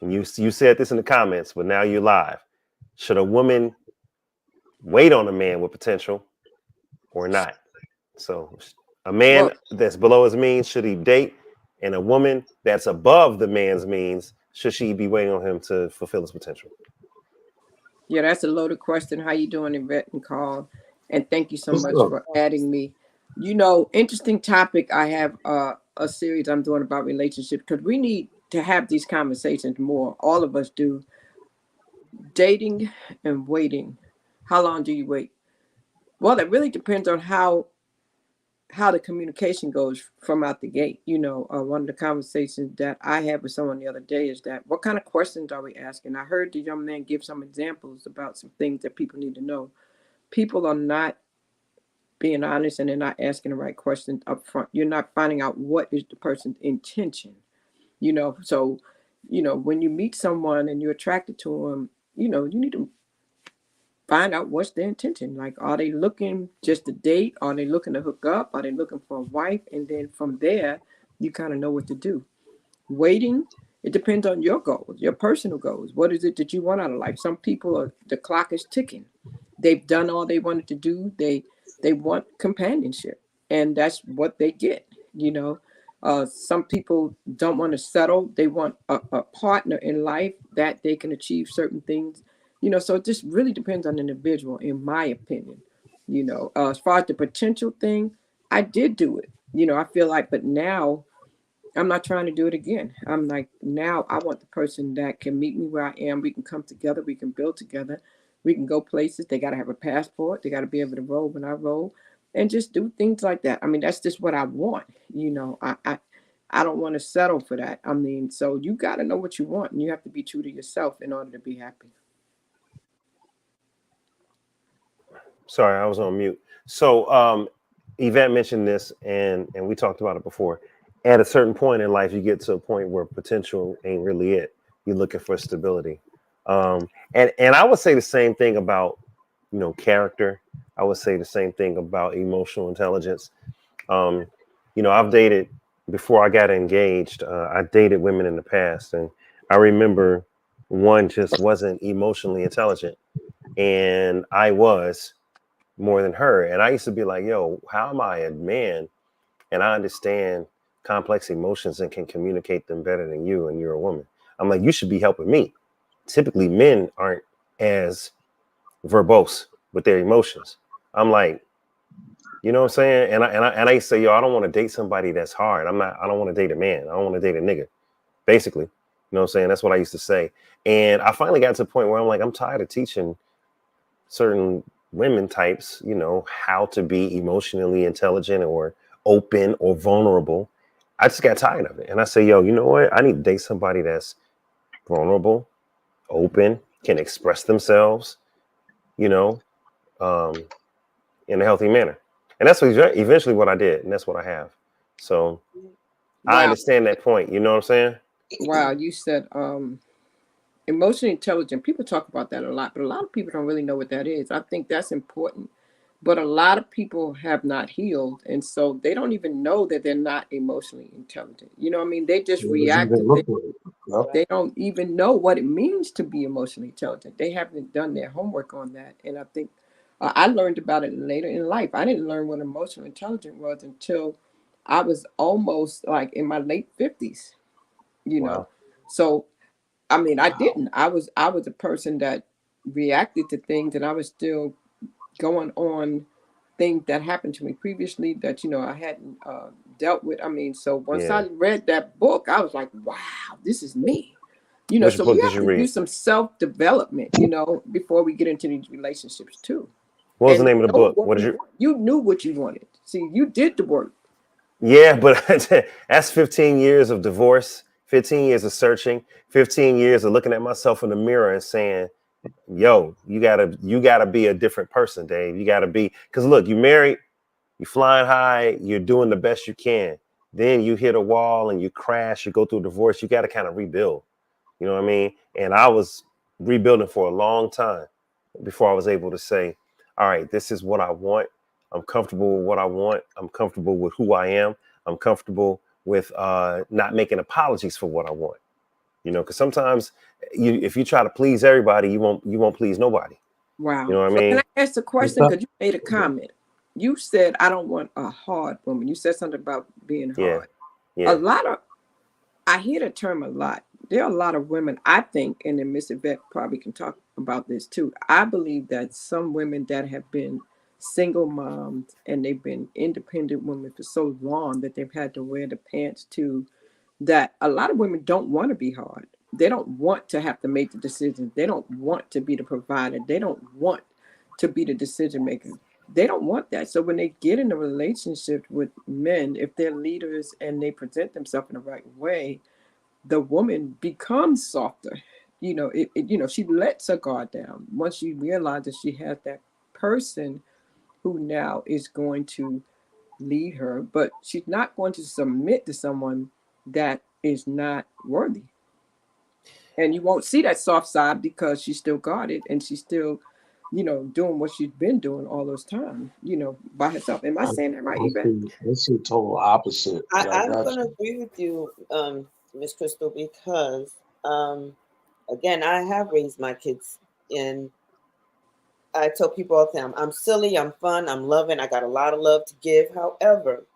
And you said this in the comments, but now you're live. Should a woman wait on a man with potential or not? So A man Well, that's below his means, should he date? And a woman that's above the man's means, should she be waiting on him to fulfill his potential? yeah, that's a loaded question. How you doing, Yvette and Carl? And thank you so What's much up? for adding me. Interesting topic. I have a series I'm doing about relationships because we need to have these conversations more. All of us do. Dating and waiting. How long do you wait? Well, it really depends on how the communication goes from out the gate. One of the conversations that I had with someone the other day is that what kind of questions are we asking? I heard the young man give some examples about some things that people need to know. People are not being honest and they're not asking the right questions up front. You're not finding out what is the person's intention. So, when you meet someone and you're attracted to them, you need to find out what's their intention. Like, are they looking just to date? Are they looking to hook up? Are they looking for a wife? And then from there, you kind of know what to do. Waiting, it depends on your goals, your personal goals. What is it that you want out of life? Some people the clock is ticking. They've done all they wanted to do. They want companionship, and that's what they get. Some people don't want to settle. They want a partner in life that they can achieve certain things. So it just really depends on the individual, in my opinion. As far as the potential thing, I did do it. I feel like, but now I'm not trying to do it again. I'm like, now I want the person that can meet me where I am. We can come together. We can build together. We can go places. They got to have a passport. They got to be able to roll when I roll, and just do things like that. I mean, that's just what I want. I don't want to settle for that. I mean, so you got to know what you want, and you have to be true to yourself in order to be happy. Sorry, I was on mute. So Yvette mentioned this, and we talked about it before. At a certain point in life, you get to a point where potential ain't really it. You're looking for stability. And I would say the same thing about, character. I would say the same thing about emotional intelligence. I've dated before I got engaged. I dated women in the past, and I remember one just wasn't emotionally intelligent, and I was more than her. And I used to be like, yo, how am I a man and I understand complex emotions and can communicate them better than you, and you're a woman? I'm like, you should be helping me. Typically, men aren't as verbose with their emotions. I'm like, you know what I'm saying? And I used to say, yo, I don't want to date somebody that's hard. I don't want to date a man. I don't want to date a nigga. Basically, you know what I'm saying? That's what I used to say. And I finally got to the point where I'm like, I'm tired of teaching certain women types, how to be emotionally intelligent or open or vulnerable. I just got tired of it. And I say, yo, you know what? I need to date somebody that's vulnerable, open, can express themselves, in a healthy manner. And that's eventually what I did. And that's what I have. So I understand that point. You know what I'm saying? Wow. You said emotionally intelligent. People talk about that a lot, but a lot of people don't really know what that is. I think that's important. But a lot of people have not healed, and so they don't even know that they're not emotionally intelligent. You know what I mean? They just react to things. They don't even know what it means to be emotionally intelligent. They haven't done their homework on that. And I think I learned about it later in life. I didn't learn what emotional intelligence was until I was almost like in my late 50s, Wow. So, I mean, I didn't. I was a person that reacted to things, and I was still going on things that happened to me previously that I hadn't dealt with. I mean, so once I read that book, I was like, wow, this is me. Which So book we did have you to read? do some self-development, before we get into these relationships too. What was And the name of the know book? what What did you knew what you wanted. See, you did the work. Yeah, but that's 15 years of divorce, 15 years of searching, 15 years of looking at myself in the mirror and saying, yo, you gotta be a different person, Dave. You gotta be, because look, you married, you flying high, you're doing the best you can. Then you hit a wall and you crash, you go through a divorce, you gotta kind of rebuild. You know what I mean? And I was rebuilding for a long time before I was able to say, all right, this is what I want. I'm comfortable with what I want. I'm comfortable with who I am. I'm comfortable with not making apologies for what I want. Because sometimes if you try to please everybody, you won't please nobody. Wow. You know what I So mean? can I ask a question? Because you made a comment. you said, I don't want a hard woman. You said something about being hard. Yeah. I hear the term a lot. There are a lot of women, I think, and then Miss Yvette probably can talk about this too. I believe that some women that have been single moms and they've been independent women for so long that they've had to wear the pants too, that a lot of women don't want to be hard. They don't want to have to make the decisions. They don't want to be the provider. They don't want to be the decision maker. They don't want that. So when they get in a relationship with men, if they're leaders and they present themselves in the right way, the woman becomes softer. You know, she lets her guard down once she realizes she has that person who now is going to lead her, but she's not going to submit to someone that is not worthy. And you won't see that soft side because she's still guarded and she's still, doing what she's been doing all those times, by herself. Am I saying that right, Yvette? It's the total opposite. I'm going to agree with you, Miss Crystal, because, again, I have raised my kids and I tell people all the time, I'm silly, I'm fun, I'm loving, I got a lot of love to give. However,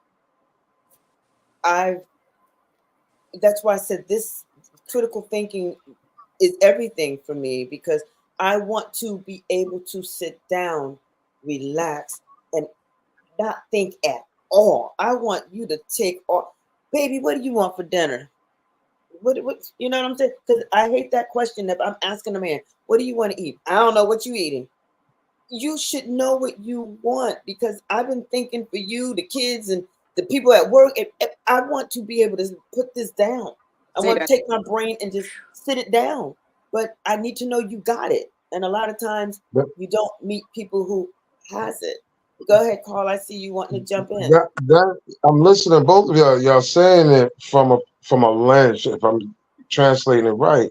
that's why I said this critical thinking is everything for me, because I want to be able to sit down, relax, and not think at all. I want you to take off. Baby, what do you want for dinner? What you know what I'm saying? Because I hate that question if I'm asking a man, what do you want to eat? I don't know what you eating. You should know what you want, because I've been thinking for you, the kids, and the people at work. I want to be able to put this down. I want to take my brain and just sit it down. But I need to know you got it. And a lot of times you don't meet people who has it. Go ahead, Carl. I see you wanting to jump in. I'm listening to both of y'all. Y'all saying it from a lens, if I'm translating it right,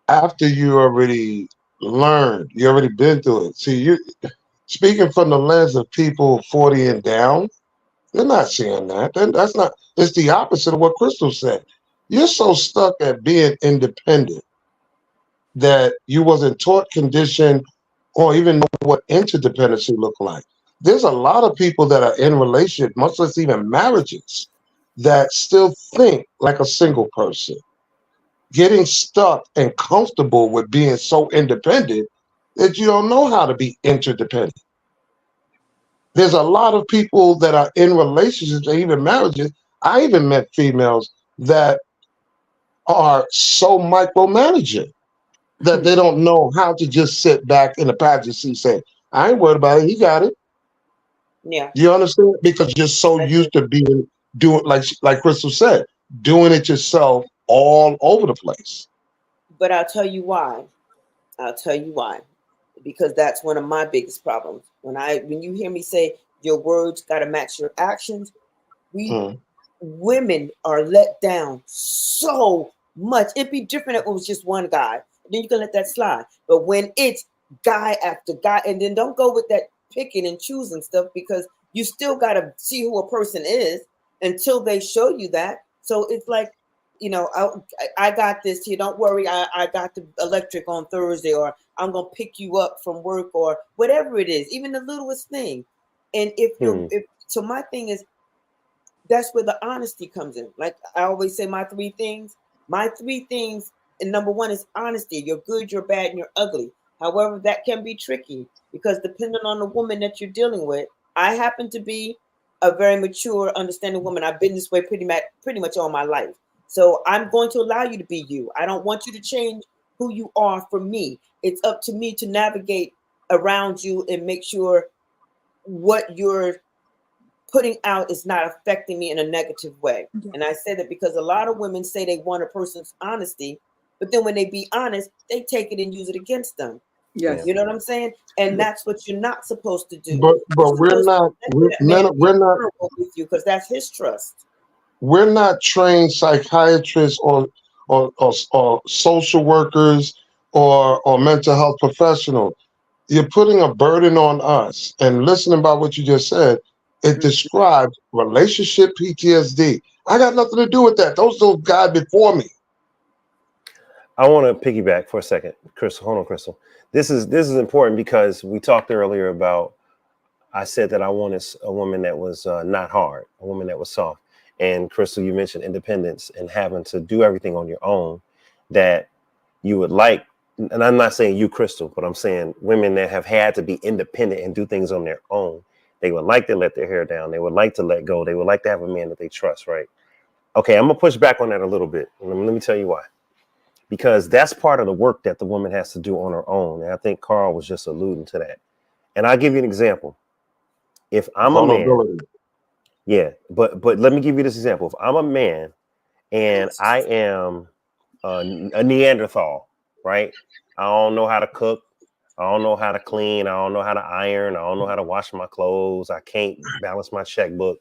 after you already learned, you already been through it. See, you speaking from the lens of people 40 and down, they're not seeing that. That's not. It's the opposite of what Crystal said. You're so stuck at being independent that you wasn't taught, conditioned, or even know what interdependency looked like. There's a lot of people that are in relationships, much less even marriages, that still think like a single person, getting stuck and comfortable with being so independent that you don't know how to be interdependent. There's a lot of people that are in relationships and even marriages. I even met females that are so micromanaging that they don't know how to just sit back in the passenger seat saying, I ain't worried about it, he got it. Yeah. You understand? Because you're so used to doing like Crystal said, doing it yourself all over the place. But I'll tell you why. Because that's one of my biggest problems. When you hear me say your words got to match your actions, women are let down so much. It'd be different if it was just one guy. Then you can let that slide. But when it's guy after guy, and then don't go with that picking and choosing stuff, because you still got to see who a person is until they show you that. So it's like, I got this here. Don't worry. I got the electric on Thursday, or I'm going to pick you up from work, or whatever it is, even the littlest thing. And so my thing is, that's where the honesty comes in. Like I always say, my three things, and number one is honesty. You're good, you're bad, and you're ugly. However, that can be tricky because depending on the woman that you're dealing with, I happen to be a very mature, understanding woman. I've been this way pretty much all my life. So I'm going to allow you to be you. I don't want you to change who you are for me. It's up to me to navigate around you and make sure what you're putting out is not affecting me in a negative way. Yeah. And I say that because a lot of women say they want a person's honesty, but then when they be honest, they take it and use it against them. Yes. You know what I'm saying? And that's what you're not supposed to do. But we're not with you, because that's his trust. We're not trained psychiatrists or social workers or mental health professionals. You're putting a burden on us. And listening about what you just said, it describes relationship PTSD. I got nothing to do with that. Those guys before me. I want to piggyback for a second, Crystal. Hold on, Crystal. This is important because we talked earlier about I said that I wanted a woman that was not hard, a woman that was soft. And Crystal, you mentioned independence and having to do everything on your own, that you would like. And I'm not saying you, Crystal, but I'm saying women that have had to be independent and do things on their own. They would like to let their hair down. They would like to let go. They would like to have a man that they trust, right? Okay, I'm going to push back on that a little bit. Let me tell you why. Because that's part of the work that the woman has to do on her own. And I think Carl was just alluding to that. And I'll give you an example. If I'm a man, yeah, but let me give you this example. If I'm a man and I am a Neanderthal, right? I don't know how to cook. I don't know how to clean. I don't know how to iron. I don't know how to wash my clothes. I can't balance my checkbook.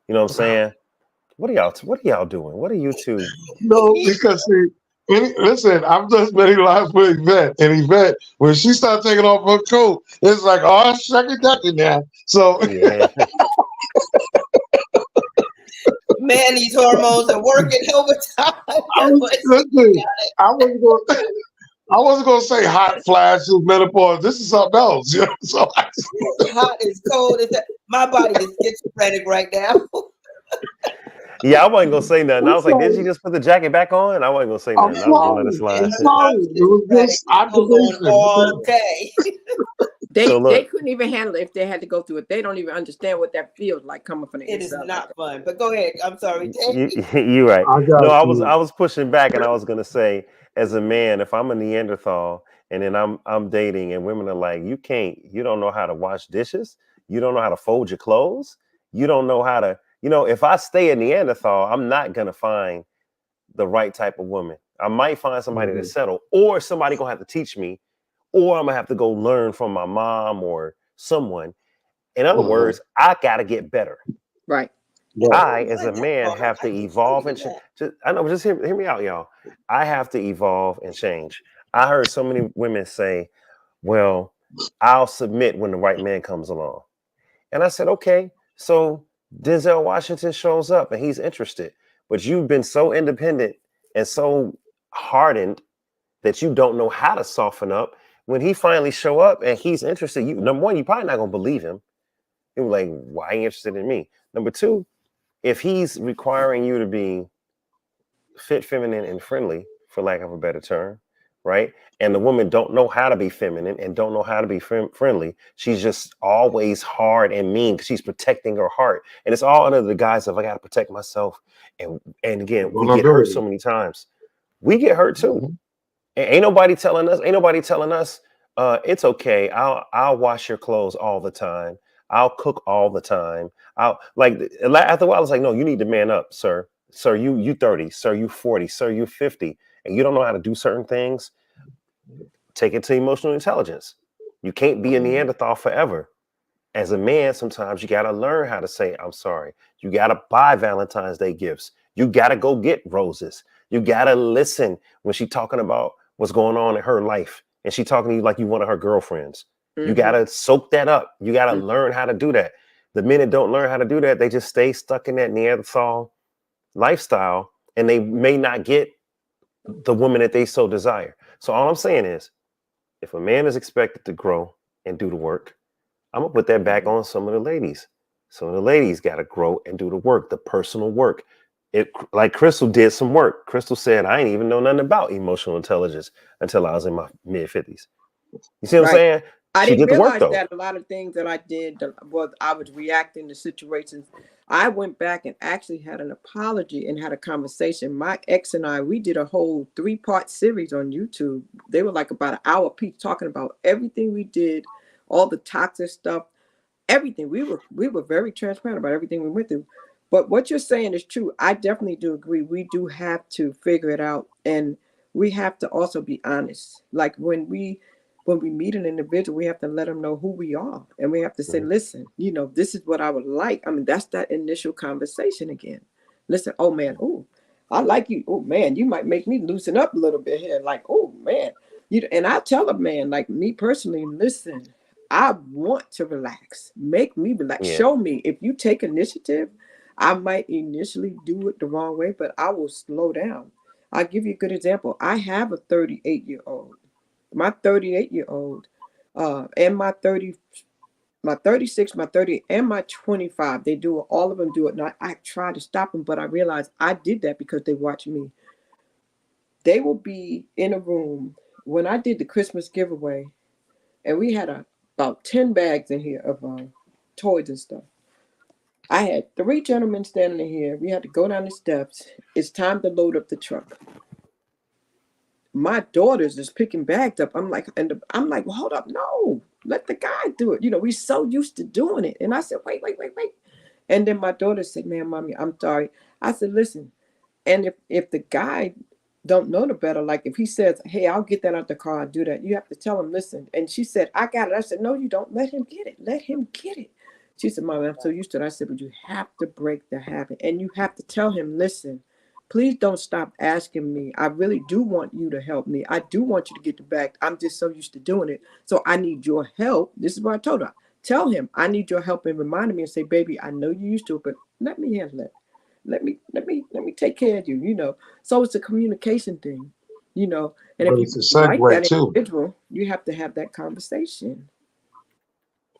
You know what I'm saying? What are y'all doing? What are you two? No, because see, listen, I've just been live with Yvette, and Yvette, when she started taking off her coat, it's like, oh, shucky ducky now. So yeah. Man, these hormones are working overtime. I wasn't gonna say hot flashes, menopause. This is something else. You know? So hot is cold. My body is schizophrenic right now. Yeah, I wasn't gonna say nothing. I was like, did she just put the jacket back on? I wasn't gonna say nothing. I was gonna let it slide. It was just observation. All day. They couldn't even handle it if they had to go through it. They don't even understand what that feels like coming from the inside. It is not fun. But go ahead. I'm sorry. You're right. I was pushing back, and I was gonna say, as a man, if I'm a Neanderthal and then I'm dating, and women are like, you don't know how to wash dishes, you don't know how to fold your clothes, you don't know how to, if I stay a Neanderthal, I'm not gonna find the right type of woman. I might find somebody to settle, or somebody gonna have to teach me, or I'm gonna have to go learn from my mom or someone. In other words, I gotta get better. Right. I, as a man, have to evolve and change. Just hear me out, y'all. I have to evolve and change. I heard so many women say, well, I'll submit when the right man comes along. And I said, okay, so Denzel Washington shows up and he's interested, but you've been so independent and so hardened that you don't know how to soften up. When he finally show up and he's interested, number one, you probably not gonna believe him. You're like, why are you interested in me? Number two, if he's requiring you to be fit, feminine, and friendly, for lack of a better term, right? And the woman don't know how to be feminine and don't know how to be friendly. She's just always hard and mean because she's protecting her heart. And it's all under the guise of, I got to protect myself. And again, we get hurt so many times. We get hurt too. And ain't nobody telling us, it's okay. I'll wash your clothes all the time. I'll cook all the time. After a while, it's like, no, you need to man up, sir. Sir, you 30, sir, you 40, sir, you 50, and you don't know how to do certain things. Take it to emotional intelligence. You can't be a Neanderthal forever. As a man, sometimes you got to learn how to say, I'm sorry. You got to buy Valentine's Day gifts. You got to go get roses. You got to listen when she's talking about what's going on in her life. And she talking to you like you one of her girlfriends. You got to soak that up. You got to learn how to do that. The men that don't learn how to do that, they just stay stuck in that Neanderthal lifestyle, and they may not get the woman that they so desire. So all I'm saying is, if a man is expected to grow and do the work, I'm gonna put that back on some of the ladies. Some of the ladies got to grow and do the work, the personal work. Like Crystal did some work. Crystal said, I ain't even know nothing about emotional intelligence until I was in my mid 50s. You see what I'm saying? I didn't realize that a lot of things that I did was I was reacting to situations. I went back and actually had an apology and had a conversation. My ex and I, we did a whole 3-part series on YouTube. They were like about an hour piece talking about everything we did, all the toxic stuff, everything. We were very transparent about everything we went through. But what you're saying is true. I definitely do agree. We do have to figure it out, and we have to also be honest. Like when we meet an individual, we have to let them know who we are. And we have to say, listen, this is what I would like. I mean, that's that initial conversation again. Listen, oh man, oh, I like you. Oh man, you might make me loosen up a little bit here. Like, oh man. And I tell a man, like me personally, listen, I want to relax. Make me relax. Yeah. Show me. If you take initiative, I might initially do it the wrong way, but I will slow down. I'll give you a good example. I have a 38-year-old. My 38-year-old and my my 36, my 30, and my 25, they do it. All of them do it. And I try to stop them, but I realized I did that because they watch me. They will be in a room when I did the Christmas giveaway, and we had about 10 bags in here of toys and stuff. I had 3 gentlemen standing in here. We had to go down the steps. It's time to load up the truck. My daughters is picking bags up. I'm like, well, hold up, no, let the guy do it. You know, we're so used to doing it. And I said, wait. And then my daughter said, man, mommy, I'm sorry. I said, listen, and if the guy don't know the better, like if he says, hey, I'll get that out the car, I'll do that, you have to tell him, listen. And she said, I got it. I said, no, you don't. Let him get it. Let him get it. She said, mommy, I'm so used to it. I said, but you have to break the habit. And you have to tell him, listen, please don't stop asking me. I really do want you to help me. I do want you to get the bag. I'm just so used to doing it. So I need your help. This is what I told her. Tell him I need your help and remind me and say, baby, I know you used to it, but let me handle it. Let me take care of you, you know. So it's a communication thing, you know. And But if it's a you like segue that too. individual, you have to have that conversation.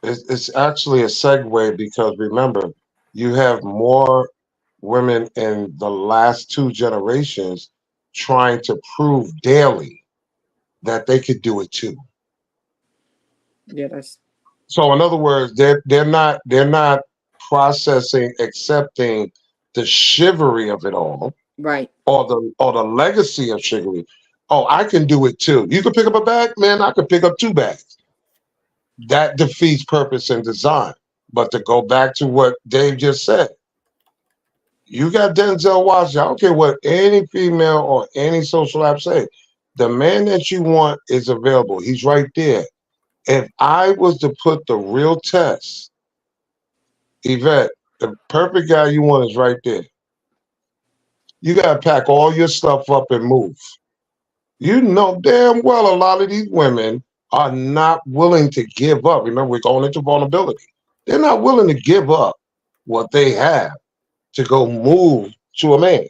It's actually a segue because remember, you have more women in the last 2 generations trying to prove daily that they could do it too. Yeah, that's So in other words, they're not processing, accepting the chivalry of it all, right. or the legacy of chivalry. Oh, I can do it too. You can pick up a bag, man. I could pick up 2 bags. That defeats purpose and design. But to go back to what Dave just said, you got Denzel Washington. I don't care what any female or any social app say. The man that you want is available. He's right there. If I was to put the real test, Yvette, the perfect guy you want is right there. You got to pack all your stuff up and move. You know damn well a lot of these women are not willing to give up. Remember, we're going into vulnerability. They're not willing to give up what they have to go move to a man.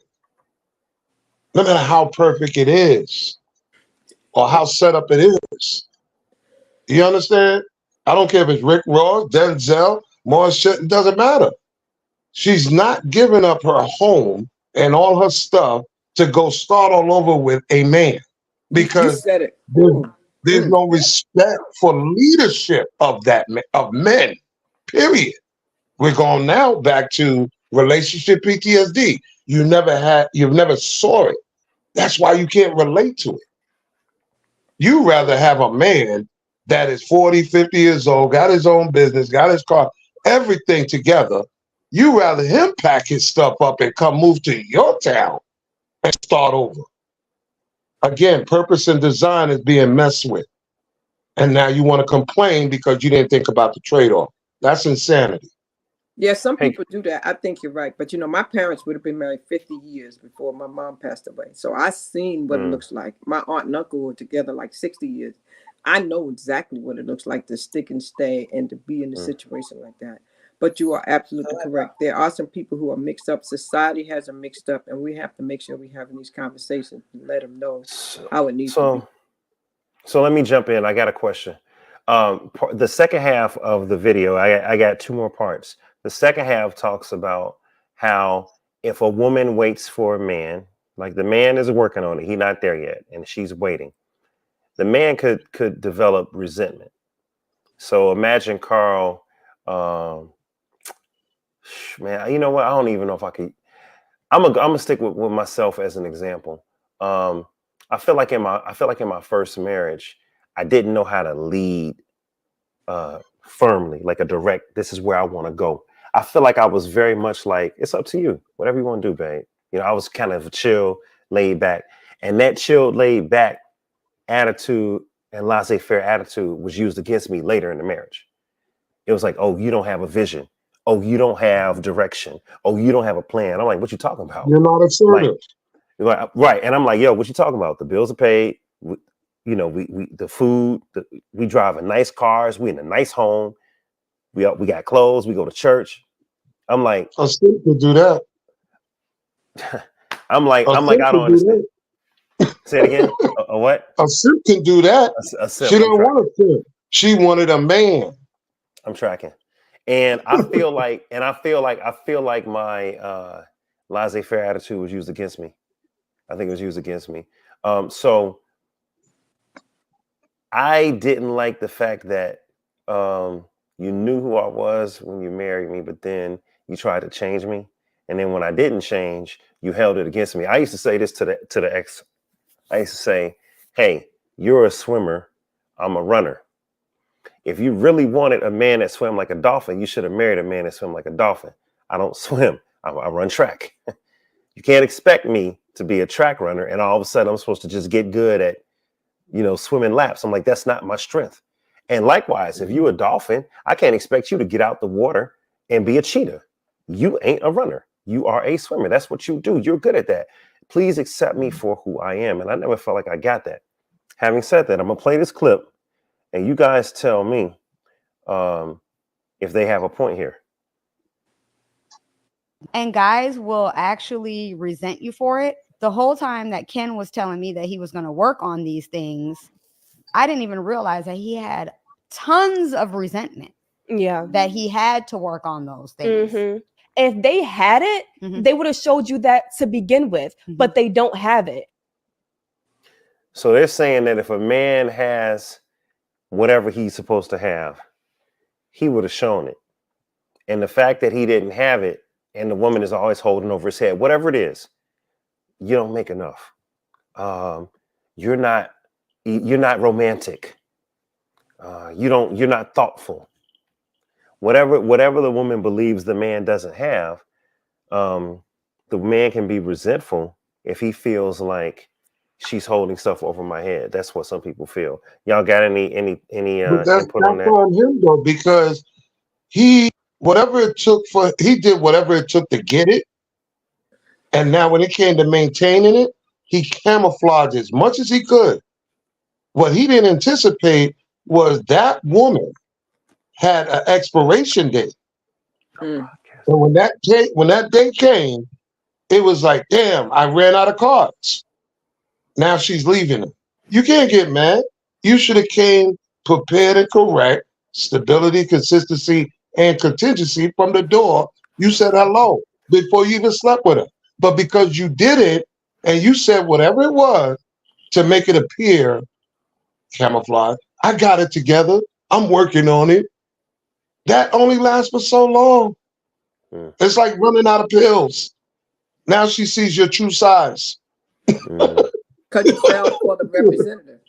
No matter how perfect it is or how set up it is. You understand? I don't care if it's Rick Ross, Denzel, Morris shit, it doesn't matter. She's not giving up her home and all her stuff to go start all over with a man. You Because said it. there's no respect for leadership of men, period. We're going now back to relationship PTSD. You've never saw it. That's why you can't relate to it. You rather have a man that is 40, 50 years old, got his own business, got his car, everything together. You rather him pack his stuff up and come move to your town and start over. Again, purpose and design is being messed with. And now you want to complain because you didn't think about the trade-off. That's insanity. Yeah, some people do that. I think you're right. But, you know, my parents would have been married 50 years before my mom passed away. So I seen what it looks like. My aunt and uncle were together like 60 years. I know exactly what it looks like to stick and stay and to be in a situation like that. But you are absolutely correct. There are some people who are mixed up. Society has them mixed up, and we have to make sure we're having these conversations and let them know how it needs to be. So let me jump in. I got a question. The second half of the video, I got 2 more parts. The second half talks about how if a woman waits for a man, like the man is working on it, he's not there yet, and she's waiting, the man could develop resentment. So imagine Carl, man, you know what? I don't even know if I could. I'm gonna stick with myself as an example. I feel like in my first marriage, I didn't know how to lead firmly, like a direct, this is where I want to go. I feel like I was very much like, it's up to you, whatever you want to do, babe. You know, I was kind of chill, laid back, and that chill, laid back attitude and laissez-faire attitude was used against me later in the marriage. It was like, oh, you don't have a vision. Oh, you don't have direction. Oh, you don't have a plan. I'm like, what you talking about? You're not assertive. Like, right. And I'm like, yo, what you talking about? The bills are paid. We the food, we drive in nice cars. We in a nice home. We got clothes. We go to church. I'm like, a simp could do that. I'm like, I don't understand. Say it again. A what? A simp can do that. A simp. She didn't want a simp. She wanted a man. I'm tracking. And I feel like my laissez-faire attitude was used against me. I think it was used against me. So I didn't like the fact that you knew who I was when you married me, but then you tried to change me. And then when I didn't change, you held it against me. I used to say this to the ex. I used to say, hey, you're a swimmer, I'm a runner. If you really wanted a man that swam like a dolphin, you should have married a man that swam like a dolphin. I don't swim. I run track. You can't expect me to be a track runner and all of a sudden I'm supposed to just get good at, swimming laps. I'm like, that's not my strength. And likewise, if you're a dolphin, I can't expect you to get out the water and be a cheetah. You ain't a runner. You are a swimmer. That's what you do. You're good at that. Please accept me for who I am. And I never felt like I got that. Having said that, I'm going to play this clip and you guys tell me if they have a point here. And guys will actually resent you for it. The whole time that Ken was telling me that he was going to work on these things, I didn't even realize that he had tons of resentment. Yeah. That he had to work on those things. Mm-hmm. If they had it, they would have showed you that to begin with, but they don't have it. So they're saying that if a man has whatever he's supposed to have, he would have shown it. And the fact that he didn't have it, and the woman is always holding over his head, whatever it is, you don't make enough. You're not romantic. You're not thoughtful. Whatever the woman believes the man doesn't have, the man can be resentful if he feels like she's holding stuff over my head. That's what some people feel. Y'all got any But that's input on that? on him though, because he did whatever it took to get it. And now when it came to maintaining it, he camouflaged as much as he could. What he didn't anticipate was that woman had an expiration date. And when that date came, it was like, damn, I ran out of cards. Now she's leaving him. You can't get mad. You should have came prepared and correct, stability, consistency, and contingency from the door. You said hello before you even slept with her. But because you did it and you said whatever it was to make it appear camouflage, I got it together. I'm working on it. That only lasts for so long. It's like running out of pills. Now she sees your true size. Because you fell for the representative.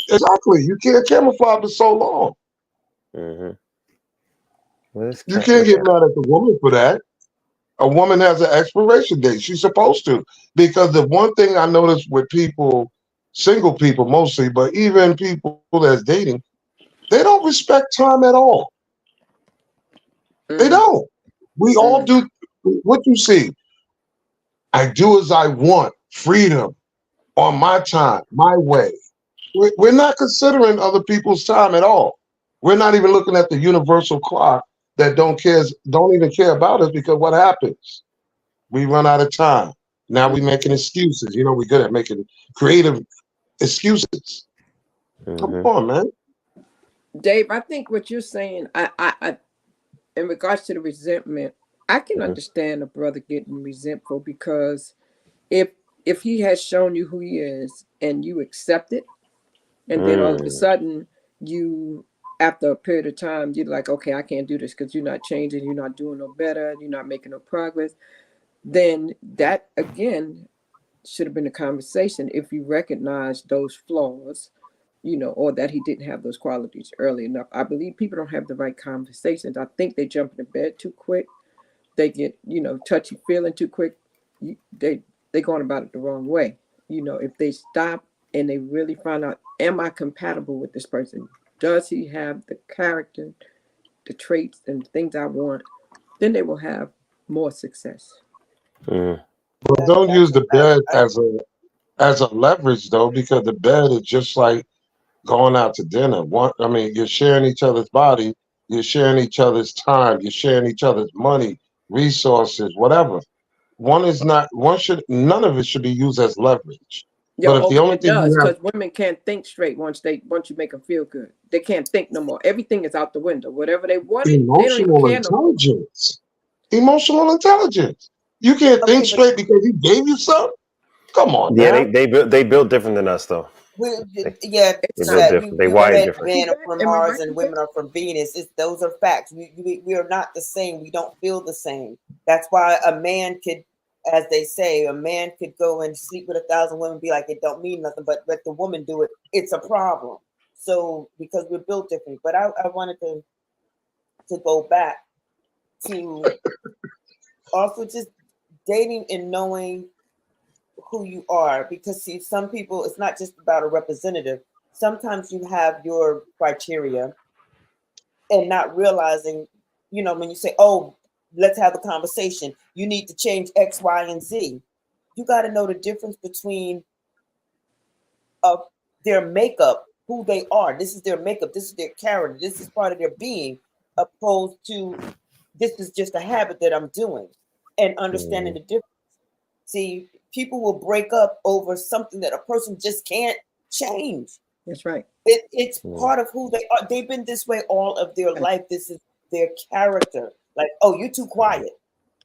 Exactly. You can't camouflage for so long. You can't get mad at the woman for that. A woman has an expiration date. She's supposed to. Because the one thing I noticed with people, single people mostly, but even people that's dating, they don't respect time at all. They don't. We all do what you see. I do as I want. Freedom. On my time, my way. We're not considering other people's time at all. We're not even looking at the universal clock that don't even care about us, because what happens? We run out of time. Now we're making excuses. We're good at making creative excuses. Come on, man. Dave, I think what you're saying, I in regards to the resentment, I can understand a brother getting resentful, because if he has shown you who he is and you accept it, and then all of a sudden you, after a period of time, you're like, okay, I can't do this because you're not changing, you're not doing no better, you're not making no progress, then that again should have been a conversation if you recognize those flaws, or that he didn't have those qualities early enough. I believe people don't have the right conversations. I think they jump into bed too quick. They get, touchy feeling too quick. They're going about it the wrong way. If they stop and they really find out, am I compatible with this person? Does he have the character, the traits and things I want? Then they will have more success. But don't use the bed as a leverage though, because the bed is just like going out to dinner. You're sharing each other's body, you're sharing each other's time, you're sharing each other's money, resources, whatever. None of it should be used as leverage. Yeah, But if the only it thing does, you have, because women can't think straight once you make them feel good. They can't think no more. Everything is out the window. Whatever they wanted, they don't even emotional care no more. intelligence, emotional intelligence. You can't think Okay, but straight because he gave you something. Come on Yeah, now. they built different than us though. yeah, It's They not. built yeah, different. They you wired said different. men are from Am I Mars right and with that? women are from Venus. Those are facts. We are not the same. We don't feel the same. That's why a man could, as they say, a man could go and sleep with 1,000 women, be like, it don't mean nothing, but let the woman do it. It's a problem. So because we're built differently. But I wanted to go back to also just dating and knowing who you are, because see, some people, it's not just about a representative. Sometimes you have your criteria and not realizing, when you say, oh, let's have a conversation, you need to change X, Y, and Z. You got to know the difference between their makeup, who they are. This is their makeup, this is their character, this is part of their being, opposed to this is just a habit that I'm doing, and understanding the difference. See, people will break up over something that a person just can't change. That's right. It's part of who they are. They've been this way all of their life. This is their character. Like, oh, you're too quiet.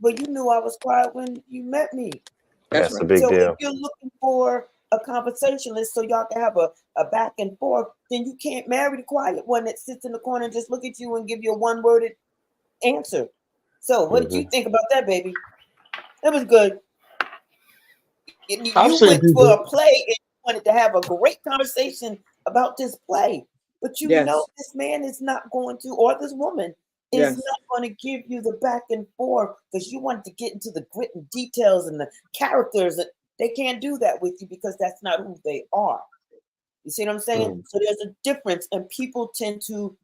But you knew I was quiet when you met me. That's a big So deal. if you're looking for a conversationalist so y'all can have a back and forth, then you can't marry the quiet one that sits in the corner and just look at you and give you a one-worded answer. So what did you think about that, baby? It was good. I've You seen went for people. a play and you wanted to have a great conversation about this play, but Yes. this man is not going to, or this woman is Yes. not going to give you the back and forth because you wanted to get into the grit and details and the characters. And they can't do that with you because that's not who they are. You see what I'm saying? So there's a difference, and people tend to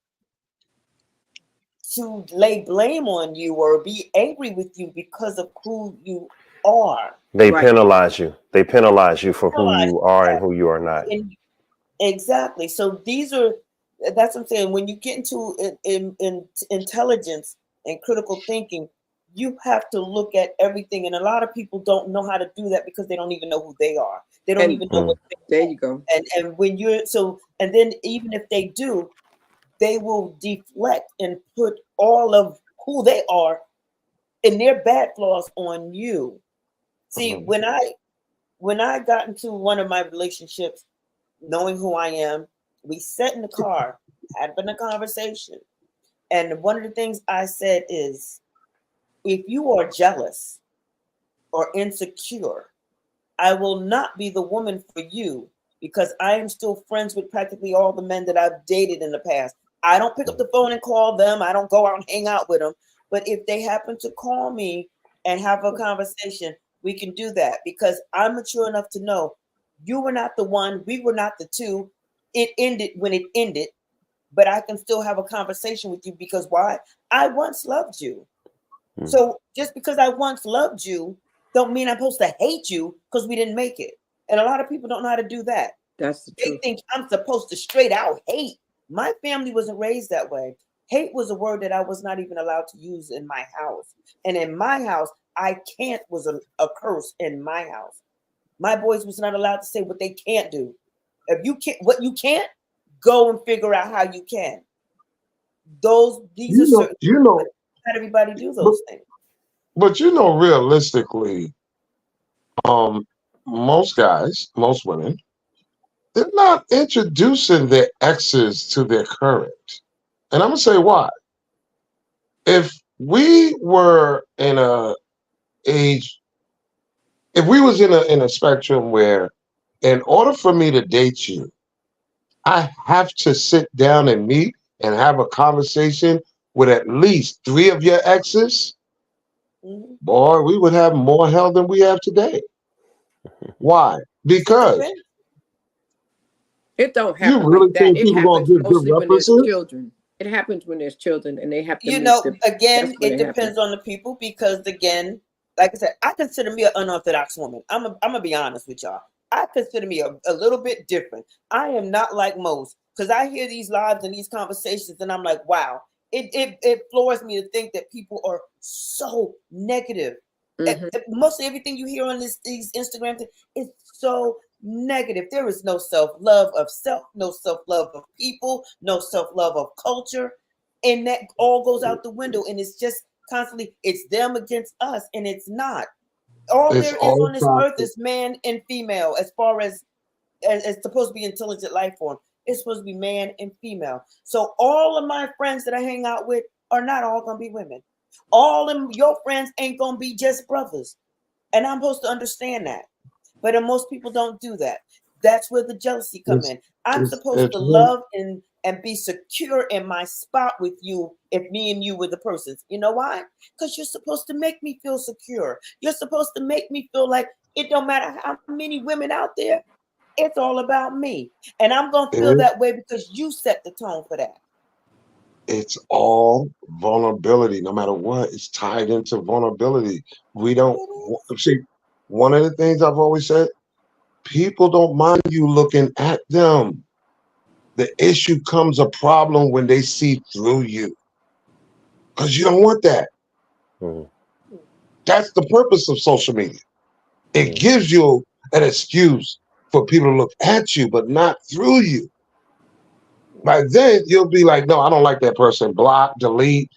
lay blame on you or be angry with you because of who you are. They penalize you. They penalize you for who you are and who you are not. Exactly. So that's what I'm saying. When you get into in intelligence and critical thinking, you have to look at everything. And a lot of people don't know how to do that because they don't even know who they are. They don't even know what there you go. And when you're and then even if they do, they will deflect and put all of who they are and their bad flaws on you. See, when I got into one of my relationships, knowing who I am, we sat in the car, had been a conversation. And one of the things I said is, if you are jealous or insecure, I will not be the woman for you because I am still friends with practically all the men that I've dated in the past. I don't pick up the phone and call them. I don't go out and hang out with them. But if they happen to call me and have a conversation, we can do that because I'm mature enough to know you were not the one, we were not the two. It ended when it ended, but I can still have a conversation with you because why? I once loved you. So just because I once loved you, don't mean I'm supposed to hate you because we didn't make it. And a lot of people don't know how to do that. That's the truth. They think I'm supposed to straight out hate. My family wasn't raised that way. Hate was a word that I was not even allowed to use in my house. And in my house, I can't was a curse in my house. My boys was not allowed to say what they can't do. If you can't, what you can't, go and figure out how you can. These are certain. Not everybody do those things. But realistically, most guys, most women, they're not introducing their exes to their current. And I'm gonna say why. If we were in a age, if we was in a spectrum where in order for me to date you, I have to sit down and meet and have a conversation with at least 3 of your exes, boy, we would have more hell than we have today. Why? Because it don't you happen really like that. think It people gonna happens get good mostly when there's references? children. It happens when there's children and they have to Again, it depends on the people because again, like I said, I consider me an unorthodox woman. I'm gonna be honest with y'all. I consider me a little bit different. I am not like most because I hear these lives and these conversations and I'm like, wow, it floors me to think that people are so negative. Mostly everything you hear on these Instagram things is so negative. There is no self-love of self, no self-love of people, no self-love of culture. And that all goes out the window. And it's just constantly, it's them against us. And it's not. All It's there is all on this earth is man and female, as far as supposed to be intelligent life form. It's supposed to be man and female. So all of my friends that I hang out with are not all gonna be women. All of your friends ain't gonna be just brothers. And I'm supposed to understand that. But most people don't do that. That's where the jealousy come in. I'm supposed to love and be secure in my spot with you if me and you were the persons. You know why? Because you're supposed to make me feel secure. You're supposed to make me feel like it don't matter how many women out there, it's all about me. And I'm going to feel that way because you set the tone for that. It's all vulnerability. No matter what, it's tied into vulnerability. We don't see. One of the things I've always said, people don't mind you looking at them. The issue comes a problem when they see through you, because you don't want that. That's the purpose of social media. It gives you an excuse for people to look at you, but not through you. By then, you'll be like, no, I don't like that person. Block, delete,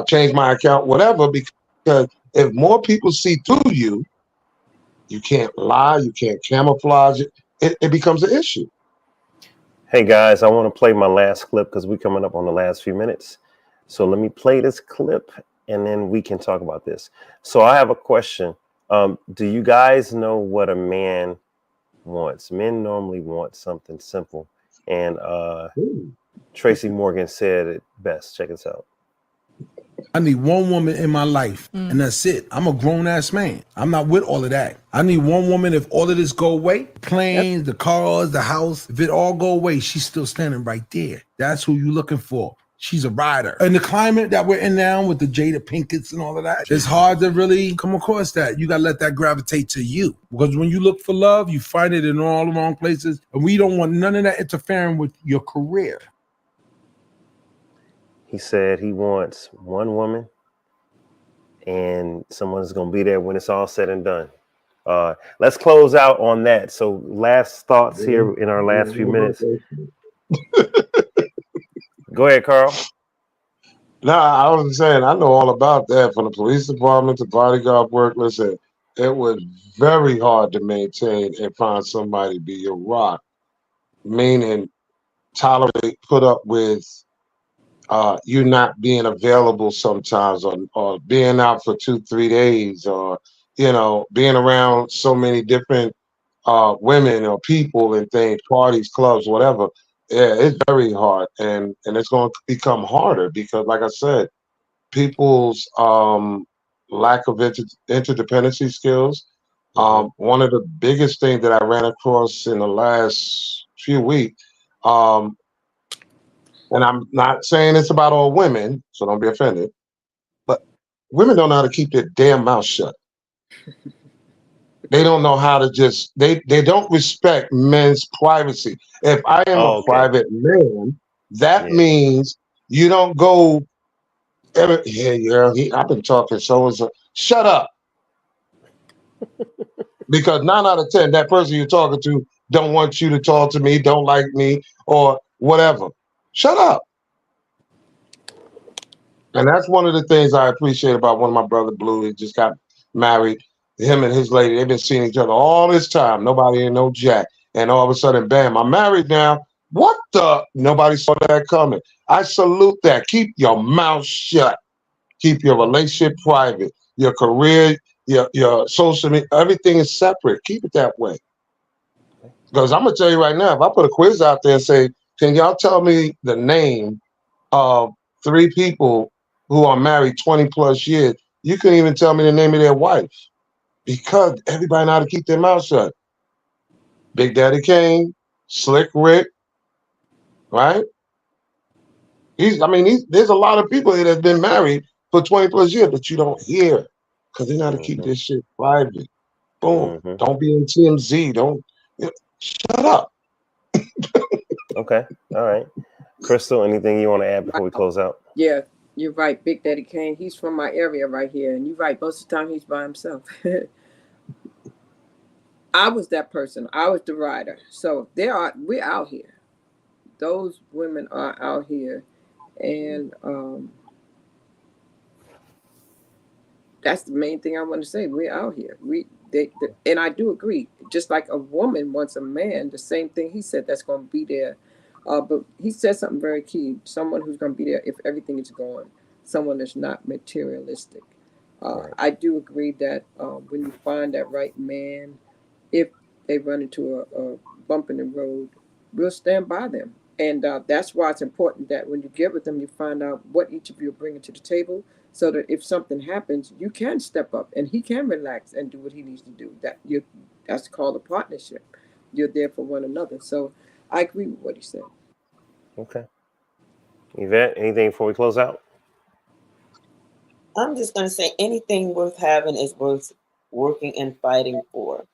change my account, whatever. Because if more people see through you, you can't lie, you can't camouflage it. It becomes an issue. Hey guys, I want to play my last clip because we're coming up on the last few minutes. So let me play this clip and then we can talk about this. So I have a question. Do you guys know what a man wants? Men normally want something simple. And Tracy Morgan said it best. Check this out. I need one woman in my life, and that's it. I'm a grown-ass man. I'm not with all of that. I need one woman. If all of this go away, planes, the cars, the house, if it all go away, she's still standing right there. That's who you looking for. She's a rider. In the climate that we're in now with the Jada Pinkett's and all of that, it's hard to really come across that. You got to let that gravitate to you. Because when you look for love, you find it in all the wrong places. And we don't want none of that interfering with your career. He said he wants one woman and someone's going to be there when it's all said and done. Let's close out on that. So last thoughts here in our last few minutes. Go ahead, Carl. No, I was saying, I know all about that. From the police department to bodyguard work, listen, it was very hard to maintain and find somebody to be your rock. Meaning, tolerate, put up with you not being available sometimes, or being out for 2-3 days, or being around so many different women or people and things, parties, clubs, whatever. Yeah, it's very hard, and it's going to become harder because, like I said, people's lack of interdependency skills. One of the biggest things that I ran across in the last few weeks, and I'm not saying it's about all women, so don't be offended, but women don't know how to keep their damn mouth shut. They don't know how to just, they don't respect men's privacy. If I am a private man, that means you don't go, I've been talking so-and-so. Shut up. Because 9 out of 10, that person you're talking to don't want you to talk to me, don't like me, or whatever. Shut up. And that's one of the things I appreciate about one of my brother Blue. He just got married. Him and his lady, they've been seeing each other all this time. Nobody ain't no jack. And all of a sudden, bam, I'm married now. What the? Nobody saw that coming. I salute that. Keep your mouth shut. Keep your relationship private. Your career, your social media, everything is separate. Keep it that way. Because I'm going to tell you right now, if I put a quiz out there and say, can y'all tell me the name of 3 people who are married 20 plus years, you couldn't even tell me the name of their wife. Because everybody know how to keep their mouth shut. Big Daddy Kane, Slick Rick, right? There's a lot of people here that's been married for 20 plus years, but you don't hear because they know how to keep this shit private. Boom. Don't be in TMZ. Shut up. Okay. All right. Crystal, anything you want to add before we close out? Yeah, you're right. Big Daddy Kane, he's from my area right here. And you're right. Most of the time he's by himself. I was that person. I was the rider. So we're out here. Those women are out here, and that's the main thing I want to say. We're out here. And I do agree. Just like a woman wants a man, the same thing he said that's going to be there. But he said something very key. Someone who's going to be there if everything is going. Someone that's not materialistic. I do agree that when you find that right man, if they run into a bump in the road, we'll stand by them. And that's why it's important that when you get with them, you find out what each of you are bringing to the table, so that if something happens, you can step up and he can relax and do what he needs to do. That's called a partnership. You're there for one another. So I agree with what he said. Okay. Yvette, anything before we close out? I'm just going to say anything worth having is worth working and fighting for.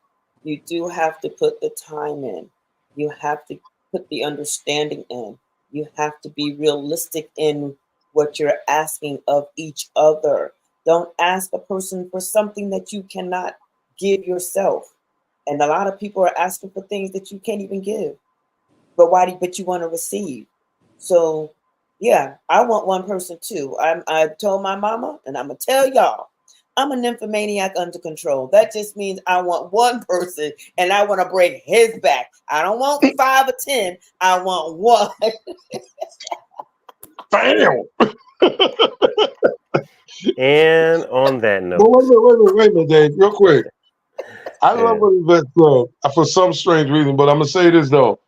You do have to put the time in. You have to put the understanding in. You have to be realistic in what you're asking of each other. Don't ask a person for something that you cannot give yourself. And a lot of people are asking for things that you can't even give. But you want to receive. So yeah, I want one person too. I told my mama, and I'm gonna tell y'all, I'm a nymphomaniac under control. That just means I want one person and I want to break his back. I don't want 5 or 10. I want one. Bam! And on that note, wait a minute, Dave, real quick. I love what Yvette said for some strange reason, but I'm gonna say this though.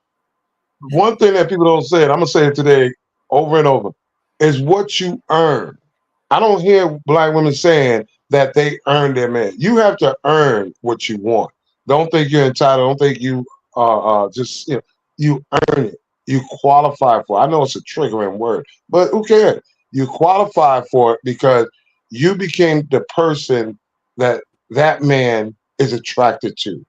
One thing that people don't say, and I'm gonna say it today over and over, is what you earn. I don't hear Black women saying that they earn their man. You have to earn what you want. Don't think you're entitled. Don't think you you earn it. You qualify for it. I know it's a triggering word, but who cares? You qualify for it because you became the person that man is attracted to,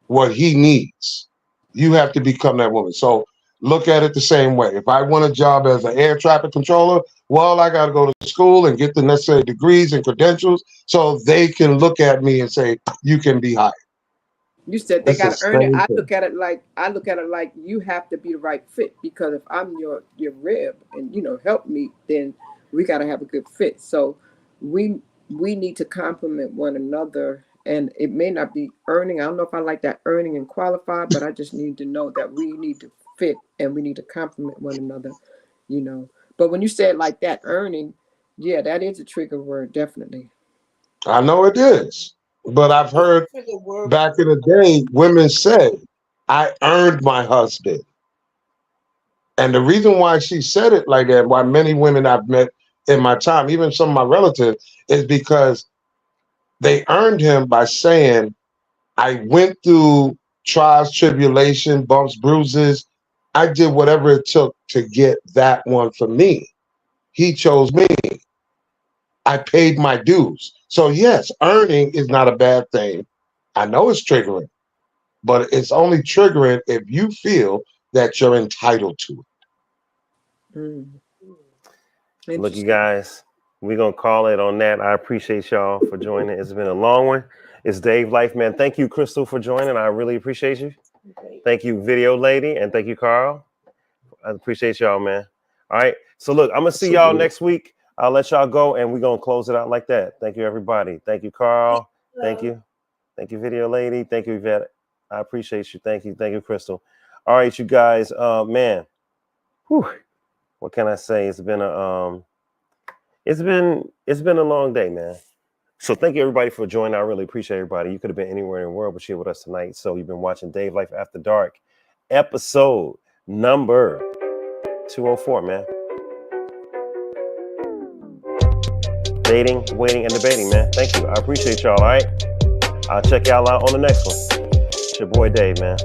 what he needs. You have to become that woman. So look at it the same way. If I want a job as an air traffic controller, well, I got to go to school and get the necessary degrees and credentials so they can look at me and say, you can be hired. You said they got to earn it. I look at it like you have to be the right fit, because if I'm your rib and help me, then we got to have a good fit. So we need to complement one another, and it may not be earning. I don't know if I like that earning and qualify, but I just need to know that we need to fit and we need to complement one another, But when you say it like that, earning, yeah, that is a trigger word, definitely. I know it is. But I've heard back in the day, women say, I earned my husband. And the reason why she said it like that, why many women I've met in my time, even some of my relatives, is because they earned him by saying, I went through trials, tribulation, bumps, bruises. I did whatever it took to get that one for me. He chose me. I paid my dues. So yes, earning is not a bad thing. I know it's triggering, but it's only triggering if you feel that you're entitled to it. Look, you guys, we're going to call it on that. I appreciate y'all for joining. It's been a long one. It's Dave Life, man. Thank you, Crystal, for joining. I really appreciate you. Thank you, Video Lady, and thank you, Carl. I appreciate y'all, man. All right. So look, I'm going to see y'all next week. I'll let y'all go, and we're going to close it out like that. Thank you, everybody. Thank you, Carl. Thank you. Thank you, Video Lady. Thank you, Yvette. I appreciate you. Thank you. Thank you, Crystal. All right, you guys. Man, whew, what can I say? It's been a long day, man. So thank you, everybody, for joining. I really appreciate everybody. You could have been anywhere in the world, but you're with us tonight. So you've been watching Dave Life After Dark, episode number 204, man. Dating, waiting, and debating, man. Thank you. I appreciate y'all. All right. I'll check y'all out on the next one. It's your boy Dave, man.